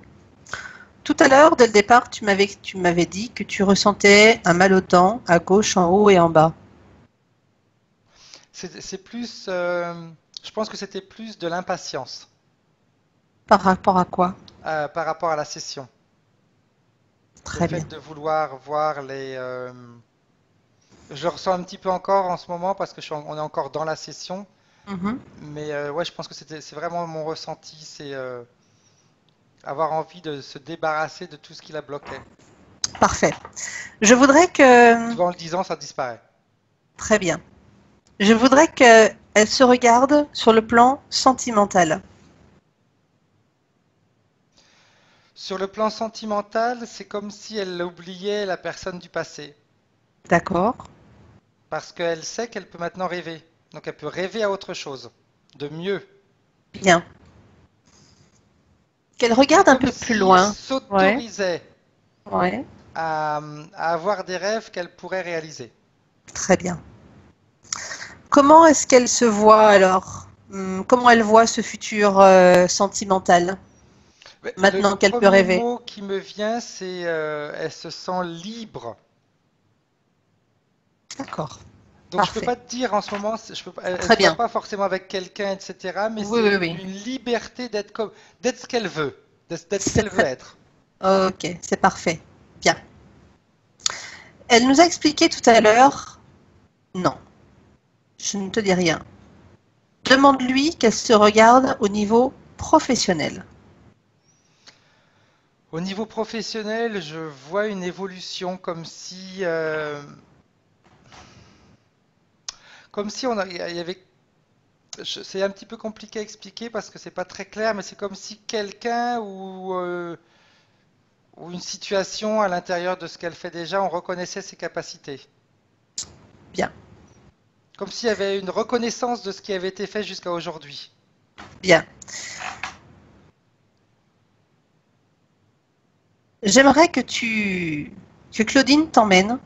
Tout à l'heure, dès le départ, tu m'avais dit que tu ressentais un mal aux dents à gauche, en haut et en bas. C'est plus, je pense que c'était plus de l'impatience Par rapport à quoi? par rapport à la session. Le Très bien. fait de vouloir voir je le ressens un petit peu encore en ce moment parce que on est encore dans la session, Mhm. mais ouais, je pense que c'est vraiment mon ressenti, c'est avoir envie de se débarrasser de tout ce qui la bloquait. Parfait. Je voudrais Tu que, vois, en le disant, ça disparaît. très bien. Je voudrais qu'elle se regarde sur le plan sentimental. Sur le plan sentimental, c'est comme si elle oubliait la personne du passé, D'accord? parce qu'elle sait qu'elle peut maintenant rêver. Donc elle peut rêver à autre chose, de mieux. Bien. Qu'elle C'est regarde un comme peu plus si elle loin. Ouais, s'autorisait ouais. à avoir des rêves qu'elle pourrait réaliser. Très bien. Comment est-ce qu'elle se voit alors? Comment elle voit ce futur sentimental, Mais le maintenant qu'elle peut premier rêver? mot qui me vient, c'est elle se sent libre. D'accord. Donc je peux Parfait. pas te dire en ce moment, elle Très se voit bien. pas forcément avec quelqu'un, etc. Mais Oui, c'est oui, oui. une liberté d'être ce qu'elle veut, d'être ce C'est qu'elle veut très... être. Ok, c'est parfait. Bien. Elle nous a expliqué tout à l'heure, non, je ne te dis rien. Demande-lui qu'elle se regarde au niveau professionnel. Au niveau professionnel, je vois une évolution comme si il y avait, c'est un petit peu compliqué à expliquer parce que c'est pas très clair, mais c'est comme si quelqu'un ou une situation à l'intérieur de ce qu'elle fait déjà, on reconnaissait ses capacités. Bien, Comme s'il y avait une reconnaissance de ce qui avait été fait jusqu'à aujourd'hui. bien. J'aimerais que Claudine t'emmène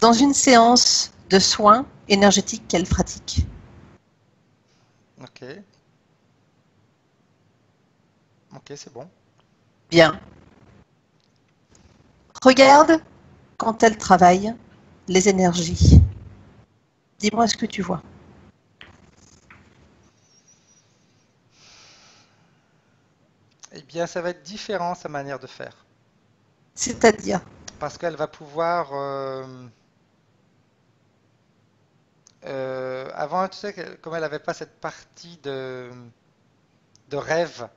dans une séance de soins énergétiques qu'elle pratique. Ok, ok, c'est bon. Bien. Regarde quand elle travaille les énergies. Dis-moi ce que tu vois. Eh bien, ça va être différent sa manière de faire. C'est-à-dire, parce qu'elle va pouvoir... avant, tu sais, comme elle n'avait pas cette partie de rêve,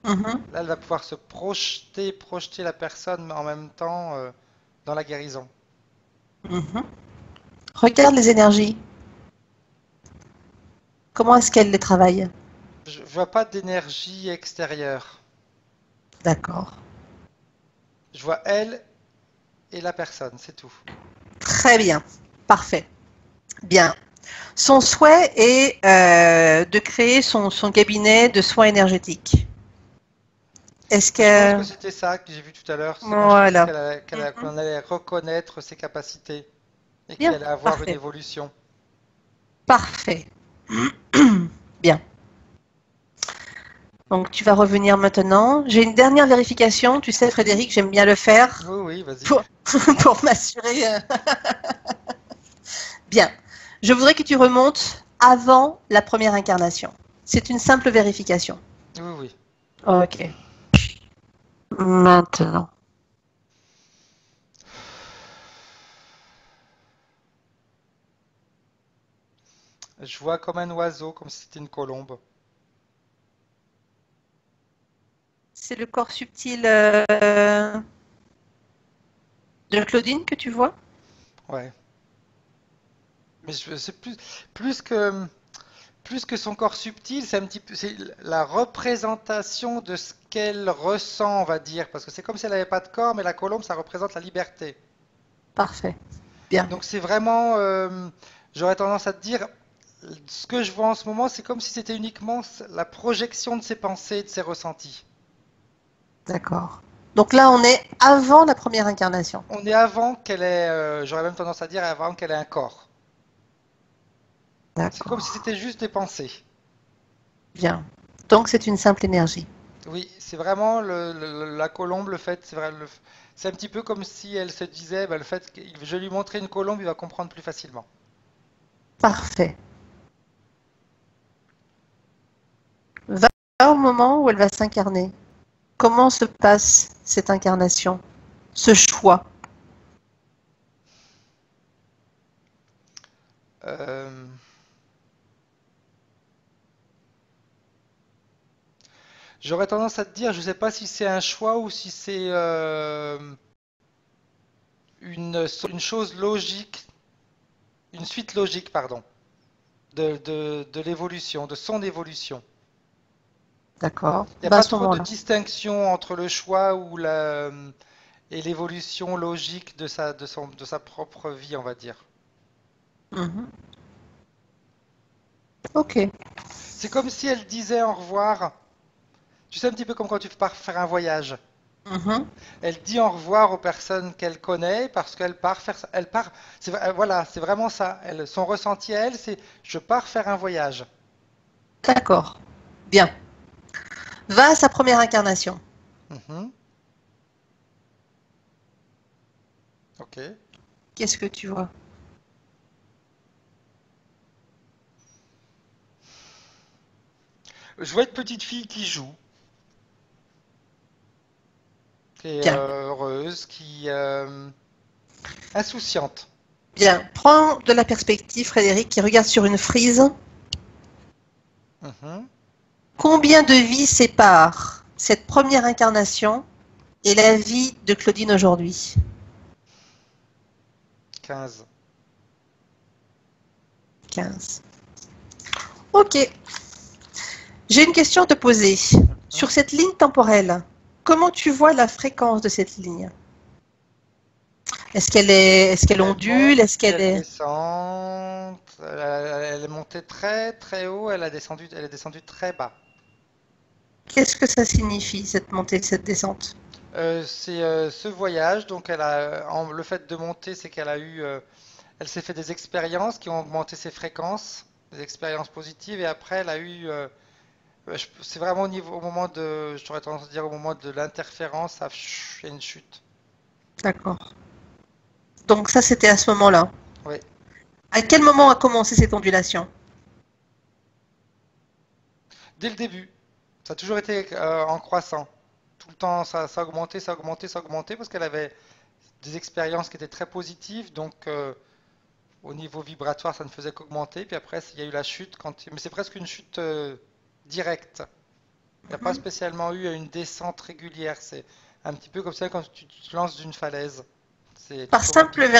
Mhm, là, elle va pouvoir se projeter la personne, mais en même temps dans la guérison. mhm. Regarde les énergies. Comment est-ce qu'elle les travaille? Je vois pas d'énergie extérieure. D'accord. Je vois elle et la personne, c'est tout. Très bien. Parfait. Bien. Son souhait est de créer son cabinet de soins énergétiques. Est-ce Je pense que que... c'était ça que j'ai vu tout à l'heure. C'est quand je t'ai dit Voilà. Mhm. qu'on allait reconnaître ses capacités et qu'il Bien. allait avoir une Parfait. évolution. Parfait. Bien. Donc tu vas revenir maintenant. J'ai une dernière vérification. Tu sais, Frédéric, j'aime bien le faire Oui, oui, vas-y. pour, pour m'assurer. Bien. Je voudrais que tu remontes avant la première incarnation. C'est une simple vérification. Oui, oui. Ok. Maintenant. Je vois comme un oiseau, comme si c'était une colombe. C'est le corps subtil de Claudine que tu vois? Ouais. Mais c'est plus que, plus que son corps subtil, c'est un petit peu, c'est la représentation de ce qu'elle ressent, on va dire. Parce que c'est comme si elle n'avait pas de corps, mais la colombe, ça représente la liberté. Parfait. Bien. Donc c'est vraiment, j'aurais tendance à te dire, ce que je vois en ce moment, c'est comme si c'était uniquement la projection de ses pensées, de ses ressentis. D'accord. Donc là, on est avant la première incarnation. On est avant qu'elle ait, j'aurais même tendance à dire avant qu'elle ait un corps. C'est comme si D'accord. c'était juste des pensées. Bien. Donc c'est une simple énergie. Oui, c'est vraiment la colombe, le fait, c'est vrai, c'est un petit peu comme si elle se disait, bah, le fait que je vais lui montrer une colombe, il va comprendre plus facilement. Parfait. Va au moment où elle va s'incarner. Comment se passe cette incarnation, ce choix? Euh, J'aurais tendance à te dire, je ne sais pas si c'est un choix ou si c'est une chose logique, une suite logique, pardon, de l'évolution, de son évolution. D'accord. Il n'y a Va à pas ce trop de moment-là. distinction entre le choix et l'évolution logique de sa propre vie, on va dire. Mhm. Ok. C'est comme si elle disait au revoir. Tu sais, un petit peu comme quand tu pars faire un voyage. Mhm. Elle dit au revoir aux personnes qu'elle connaît parce qu'elle part faire, elle part, voilà, c'est vraiment ça. Son ressenti à elle, c'est je pars faire un voyage. D'accord. Bien. Va à sa première incarnation. Mhm, ok. Qu'est-ce que tu vois? Je vois une petite fille qui joue, qui est Bien. heureuse, qui insouciante. Bien. Prends de la perspective, Frédéric, qui regarde sur une frise. Mhm, Combien de vies séparent cette première incarnation et la vie de Claudine aujourd'hui? 15. 15. Ok. J'ai une question à te poser. Mhm. Sur cette ligne temporelle, comment tu vois la fréquence de cette ligne? Est-ce qu'elle Elle monte ondule? Est-ce et qu'elle elle est... descend. Elle est montée très très haut, elle est descendue très bas. Qu'est-ce que ça signifie, cette montée, cette descente? C'est ce voyage, donc le fait de monter, c'est qu'elle a eu, elle s'est fait des expériences qui ont augmenté ses fréquences, des expériences positives, et après elle a eu, c'est vraiment au moment de, j'aurais tendance à dire au moment de l'interférence, il y a une chute. D'accord. Donc ça, c'était à ce moment-là. Oui, À quel moment a commencé cette ondulation? dès le début, ça a toujours été en croissant. Tout le temps, ça augmentait, ça augmentait, ça augmentait, parce qu'elle avait des expériences qui étaient très positives, donc au niveau vibratoire, ça ne faisait qu'augmenter. Puis après, il y a eu la chute, mais c'est presque une chute directe. Il n'y a pas Mhm. spécialement eu une descente régulière. C'est un petit peu comme ça quand tu te lances d'une falaise. Tu tombes un petit peu.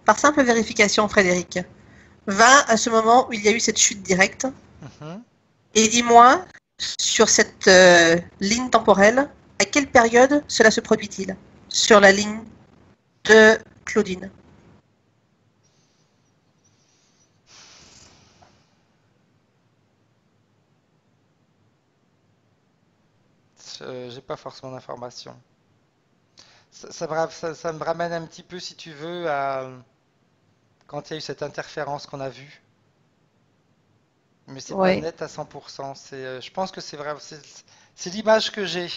Par simple vérification, Frédéric, va à ce moment où il y a eu cette chute directe Mhm. et dis-moi, sur cette ligne temporelle, à quelle période cela se produit-il? Sur la ligne de Claudine. J'ai pas forcément d'informations. Ça me ramène un petit peu, si tu veux, à quand il y a eu cette interférence qu'on a vue. Mais c'est pas Oui, net à 100%. Je pense que c'est vrai. C'est l'image que j'ai.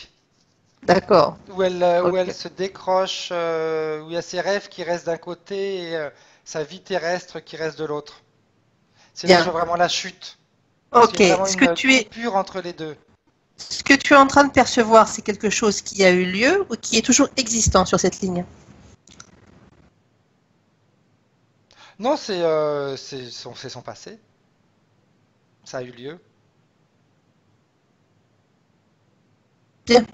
d'accord. Où Ok. elle se décroche, où il y a ses rêves qui restent d'un côté et sa vie terrestre qui reste de l'autre. C'est là que je Bien. vois vraiment la chute. Parce qu'il Ok. y a vraiment une coupure entre les deux. Ce que tu es en train de percevoir, c'est quelque chose qui a eu lieu ou qui est toujours existant sur cette ligne? Non, c'est son passé. Ça a eu lieu. Bien.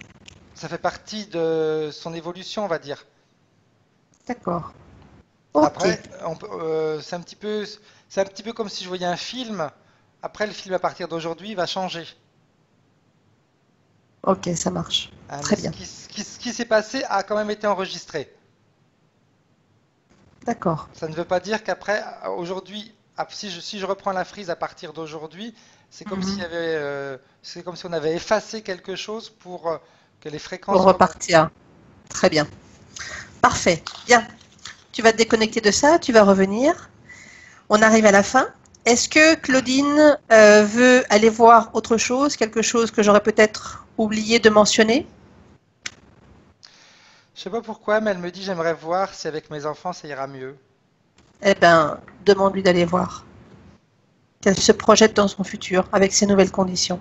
Ça fait partie de son évolution, on va dire. D'accord. Ok. Après, c'est un petit peu comme si je voyais un film. Après, le film à partir d'aujourd'hui va changer. Ok, ça marche. Hein, mais Très bien. ce qui s'est passé a quand même été enregistré. D'accord. Ça ne veut pas dire qu'après, aujourd'hui, si je reprends la frise à partir d'aujourd'hui, Mhm. c'est comme si on avait effacé quelque chose pour que les Pour fréquences remontent. repartir. Très bien. Parfait. Bien. Tu vas te déconnecter de ça, tu vas revenir. On arrive à la fin. Est-ce que Claudine veut aller voir autre chose, quelque chose que j'aurais peut-être oublié de mentionner? Je sais pas pourquoi, mais elle me dit j'aimerais voir si avec mes enfants ça ira mieux. Eh bien, demande-lui d'aller voir. Qu'elle se projette dans son futur avec ces nouvelles conditions.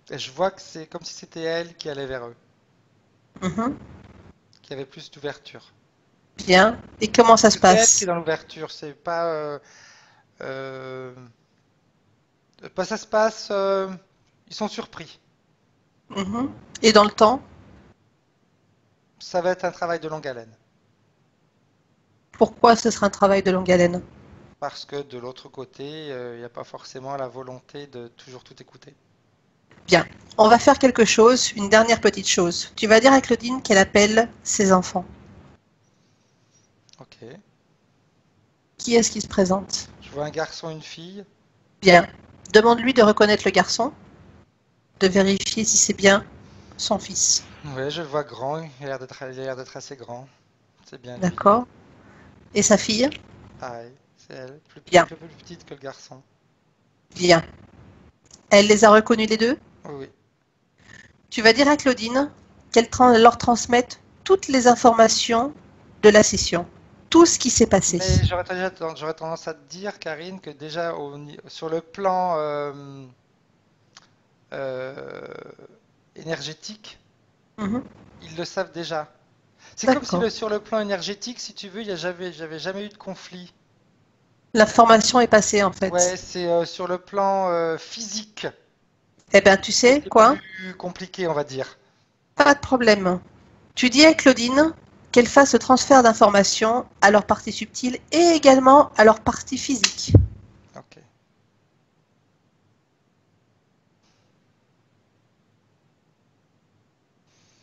Et je vois que c'est comme si c'était elle qui allait vers eux, Mhm. qui avait plus d'ouverture. Bien. Et comment ça se C'est elle qui est passe? dans l'ouverture, c'est pas. Euh, pas ça se passe. Ils sont surpris. Mhm. Et dans le temps, Ça va être un travail de longue haleine. pourquoi ce sera un travail de longue haleine? Parce que de l'autre côté, il n'y a pas forcément la volonté de toujours tout écouter. Bien. On va faire quelque chose, une dernière petite chose. Tu vas dire à Claudine qu'elle appelle ses enfants. Ok. Qui est-ce qui se présente? Je vois un garçon, une fille. Bien. Demande-lui de reconnaître le garçon, de vérifier si c'est bien son fils. Ouais, je le vois grand. Il a l'air d'être assez grand. C'est bien lui. D'accord? Et sa fille? Pareil, c'est elle. Un Bien. peu plus petite que le garçon. Bien. Elle les a reconnus les deux? Oui, oui. Tu vas dire à Claudine qu'elle leur transmette toutes les informations de la session, tout ce qui s'est passé. Mais j'aurais tendance à te dire, Karine, que déjà sur le plan euh, énergétique, Mhm. ils le savent déjà. C'est comme si D'accord. sur le plan énergétique, si tu veux, j'avais jamais eu de conflit. L'information est passée en Ouais, fait. c'est sur le plan physique Eh bien, tu sais qui est quoi? plus compliqué, on va dire. Pas de problème. Tu dis à Claudine qu'elle fasse le transfert d'informations à leur partie subtile et également à leur partie physique. Ok,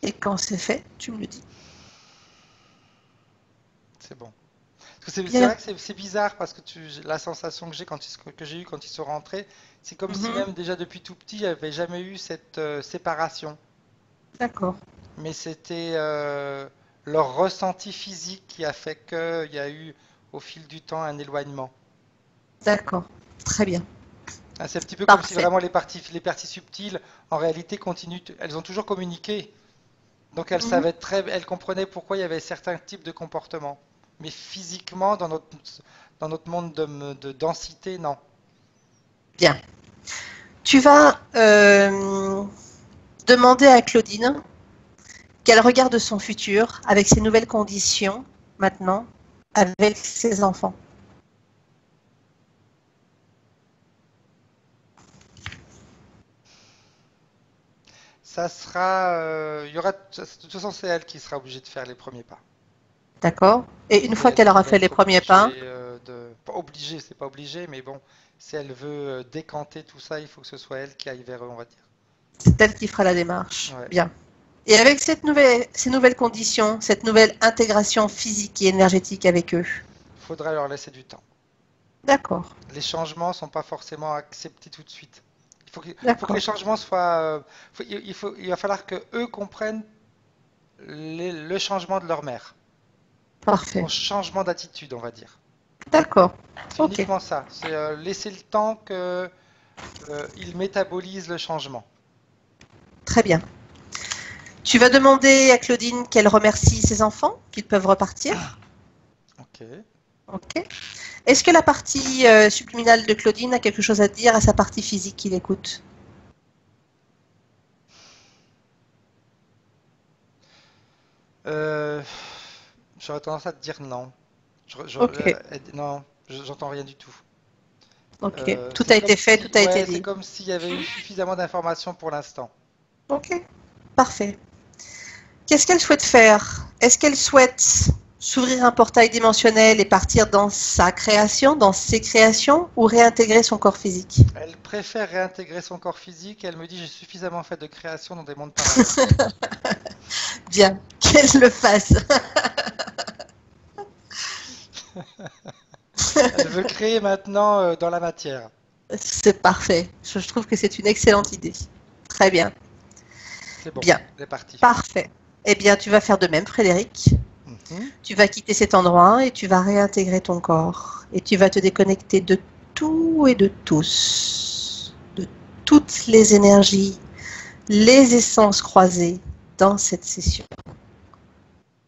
Et quand c'est fait, tu me le dis. c'est bon. Parce que c'est Bien. vrai que c'est bizarre parce que la sensation que que j'ai eue quand ils sont rentrés, c'est comme si Mhm. même déjà depuis tout petit, il n'y avait jamais eu cette séparation. D'accord. Mais c'était leur ressenti physique qui a fait qu'il y a eu au fil du temps un éloignement. D'accord. Très bien. Ah, c'est un petit peu comme si Parfait. vraiment les parties subtiles, en réalité, elles ont toujours communiqué. Donc Mhm. elles comprenaient pourquoi il y avait certains types de comportements. Mais physiquement, dans notre monde de densité, non. Bien. Tu vas demander à Claudine qu'elle regarde son futur avec ses nouvelles conditions, maintenant, avec ses enfants. Ça sera, il y aura, de toute façon, c'est elle qui sera obligée de faire les premiers pas. D'accord? Et une fois C'est elle qu'elle qui aura va fait les être premiers obligée pas, pas obligée, c'est pas obligé, mais bon, si elle veut décanter tout ça, il faut que ce soit elle qui aille vers eux, on va dire. c'est elle qui fera la démarche. Ouais. Bien. Et avec ces nouvelles conditions, cette nouvelle intégration physique et énergétique avec eux. Il faudra leur laisser du temps. D'accord. Les changements sont pas forcément acceptés tout de suite. Il faut que les D'accord. changements soient, il va falloir que eux comprennent le changement de leur mère, Parfait. son changement d'attitude, on va dire. D'accord. C'est Ok. uniquement ça. C'est laisser le temps que ils métabolisent le changement. Très bien. Tu vas demander à Claudine qu'elle remercie ses enfants, qu'ils peuvent repartir. Ok. Ok. Est-ce que la partie subliminale de Claudine a quelque chose à dire à sa partie physique qu'il écoute? Euh, J'aurais tendance à te dire non. Ok. Non, j'entends rien du tout. Ok. Tout C'est a comme été fait, tout si, a été ouais, c'est dit. comme s'il y avait eu suffisamment d'informations pour l'instant. Ok. Parfait. Qu'est-ce qu'elle souhaite faire? Est-ce qu'elle souhaite s'ouvrir un portail dimensionnel et partir dans sa création, dans ses créations, ou réintégrer son corps physique? Elle préfère réintégrer son corps physique. Elle me dit j'ai suffisamment fait de création dans des mondes parallèles. Bien, qu'elle le fasse. Elle veut créer maintenant dans la matière. C'est parfait. Je trouve que c'est une excellente idée. Très bien. C'est bon, Bien. elle est partie. Parfait. Eh bien, tu vas faire de même, Frédéric. Mhm. Tu vas quitter cet endroit et tu vas réintégrer ton corps. Et tu vas te déconnecter de tout et de tous. De toutes les énergies, les essences croisées dans cette session.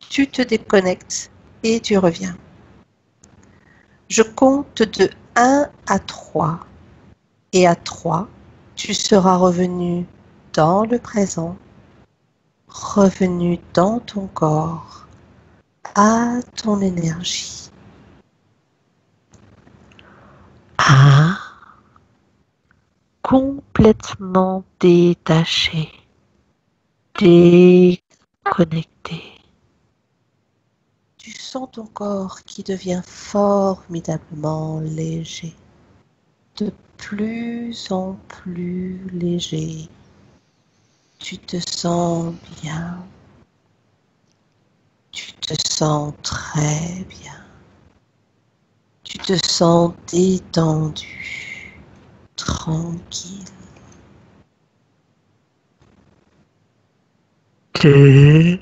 Tu te déconnectes et tu reviens. Je compte de 1 à 3. Et à 3, tu seras revenu dans le présent, revenu dans ton corps, à ton énergie. 1. Complètement détaché, déconnecté. Tu sens ton corps qui devient formidablement léger, de plus en plus léger. Tu te sens bien. Tu te sens très bien. Tu te sens détendu, tranquille. 2.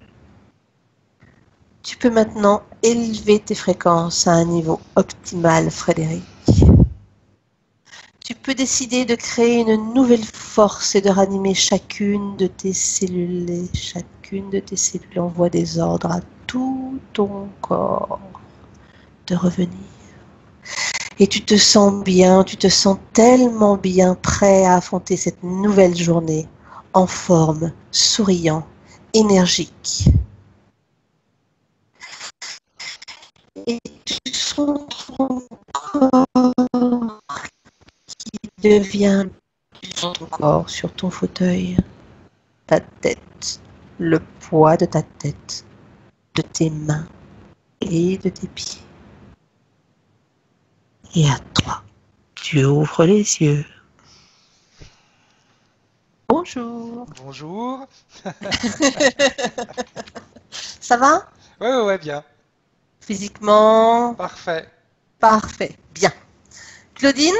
Tu peux maintenant élever tes fréquences à un niveau optimal, Frédéric. Tu peux décider de créer une nouvelle force et de ranimer chacune de tes cellules. Et chacune de tes cellules envoie des ordres à tout ton corps de revenir. Et tu te sens bien, tu te sens tellement bien prêt à affronter cette nouvelle journée en forme, souriant, énergique. Et tu sens ton corps qui devient sur ton corps, sur ton fauteuil, ta tête, le poids de ta tête, de tes mains et de tes pieds. Et à 3, tu ouvres les yeux. Bonjour. Bonjour. Ça va? Ouais, bien. Physiquement, Parfait. parfait. Bien. Claudine?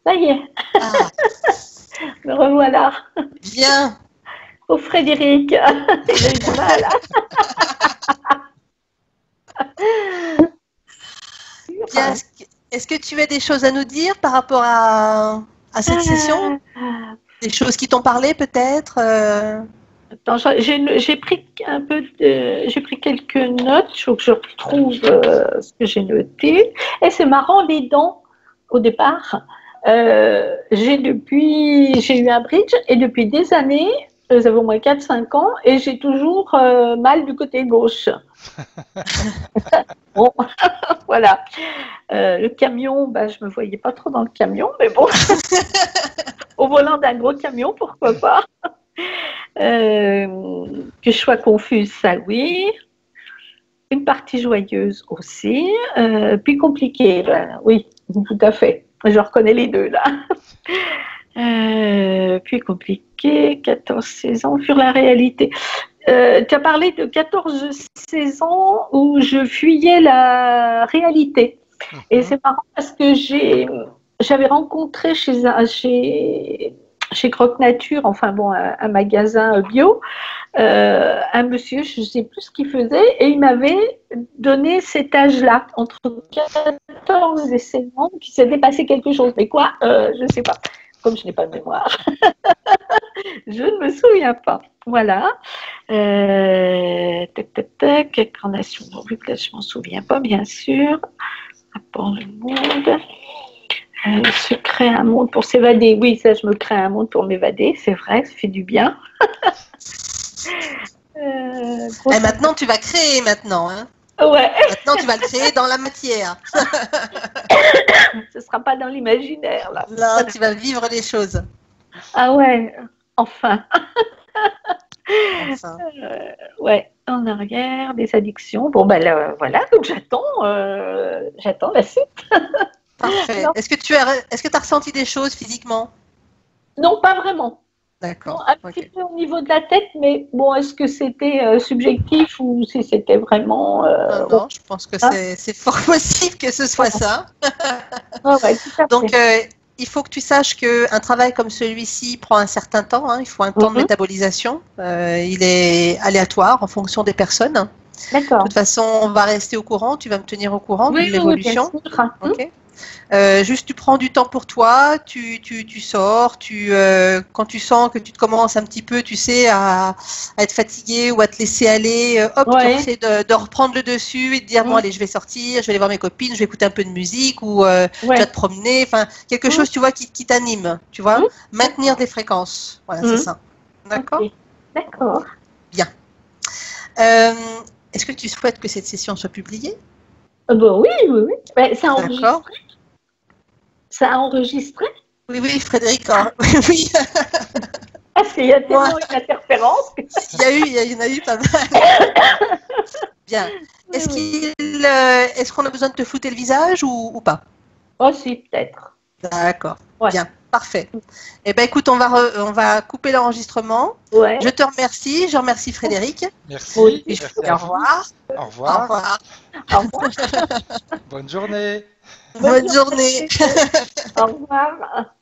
Ça y est, Ah, me revoilà. bien. Oh Frédéric, il a eu du mal. Bien. Est-ce que tu as des choses à nous dire par rapport à cette session? Des choses qui t'ont parlé peut-être? Attends, j'ai pris un peu j'ai pris quelques notes, il faut que je retrouve ce que j'ai noté. Et c'est marrant, les dents, au départ, J'ai eu un bridge et depuis des années, ça fait au moins 4-5 ans, et j'ai toujours mal du côté gauche. Bon, voilà. Le camion, bah, je me voyais pas trop dans le camion, mais bon, au volant d'un gros camion, pourquoi pas. Que je sois confuse, ça oui. Une partie joyeuse aussi, puis compliquée, ben, oui, tout à fait. Je reconnais les deux là. Puis compliqué, 14-16 ans, sur la réalité. Tu as parlé de 14-16 ans où je fuyais la réalité. Et c'est marrant parce que j'avais rencontré chez Croque Nature, enfin bon, un magasin bio, un monsieur, je ne sais plus ce qu'il faisait, et il m'avait donné cet âge-là, entre 14 et 16 ans, qu'il s'était passé quelque chose. Mais quoi, je ne sais pas. Comme je n'ai pas de mémoire, je ne me souviens pas. Voilà. Incarnation, là, je ne m'en souviens pas, bien sûr. Rapport le monde. Se créer un monde pour s'évader. Oui, ça, je me crée un monde pour m'évader, c'est vrai, ça fait du bien. Et maintenant, tu vas créer maintenant. Hein. Ouais. Maintenant, tu vas le créer dans la matière. Ce ne sera pas dans l'imaginaire, là. Là, tu vas vivre les choses. Ah ouais, enfin. Enfin. Ouais, en arrière, des addictions. Bon, ben là, voilà, donc j'attends la suite. Parfait. Est-ce que tu as ressenti des choses physiquement? Non, pas vraiment. D'accord. Un petit peu au niveau de la tête, mais bon, est-ce que c'était subjectif ou si c'était vraiment... non, je pense que c'est fort possible que ce soit ça. Ouais, tout à fait. Donc, il faut que tu saches qu'un travail comme celui-ci prend un certain temps. Hein, il faut un temps de métabolisation. Il est aléatoire en fonction des personnes. D'accord. De toute façon, on va rester au courant. Tu vas me tenir au courant de l'évolution. Oui, bien sûr. Ok. Juste tu prends du temps pour toi, tu sors, quand tu sens que tu te commences un petit peu, tu sais, à être fatigué ou à te laisser aller, hop, tu essaies de reprendre le dessus et de dire bon allez, je vais sortir, je vais aller voir mes copines, je vais écouter un peu de musique ou tu vas te promener, enfin quelque chose tu vois qui t'anime, tu vois, maintenir des fréquences, voilà c'est ça, d'accord? Okay. D'accord. Bien. Est-ce que tu souhaites que cette session soit publiée? Bon, oui. Ben, ça a enregistré. D'accord. Ça a enregistré? Oui, Frédéric. Oui. Parce qu'il y a tellement une interférence. Il y en a eu pas mal. Bien. Est-ce qu'on a besoin de te flouter le visage ou pas? Oh, si, peut-être. D'accord. Ouais. Bien. Parfait. Eh bien, écoute, on va couper l'enregistrement. Ouais. Je te remercie. Je remercie Frédéric. Merci. Oui. Au revoir. Au revoir. Au revoir. Au revoir. Bonne journée. Bonne journée. Au revoir.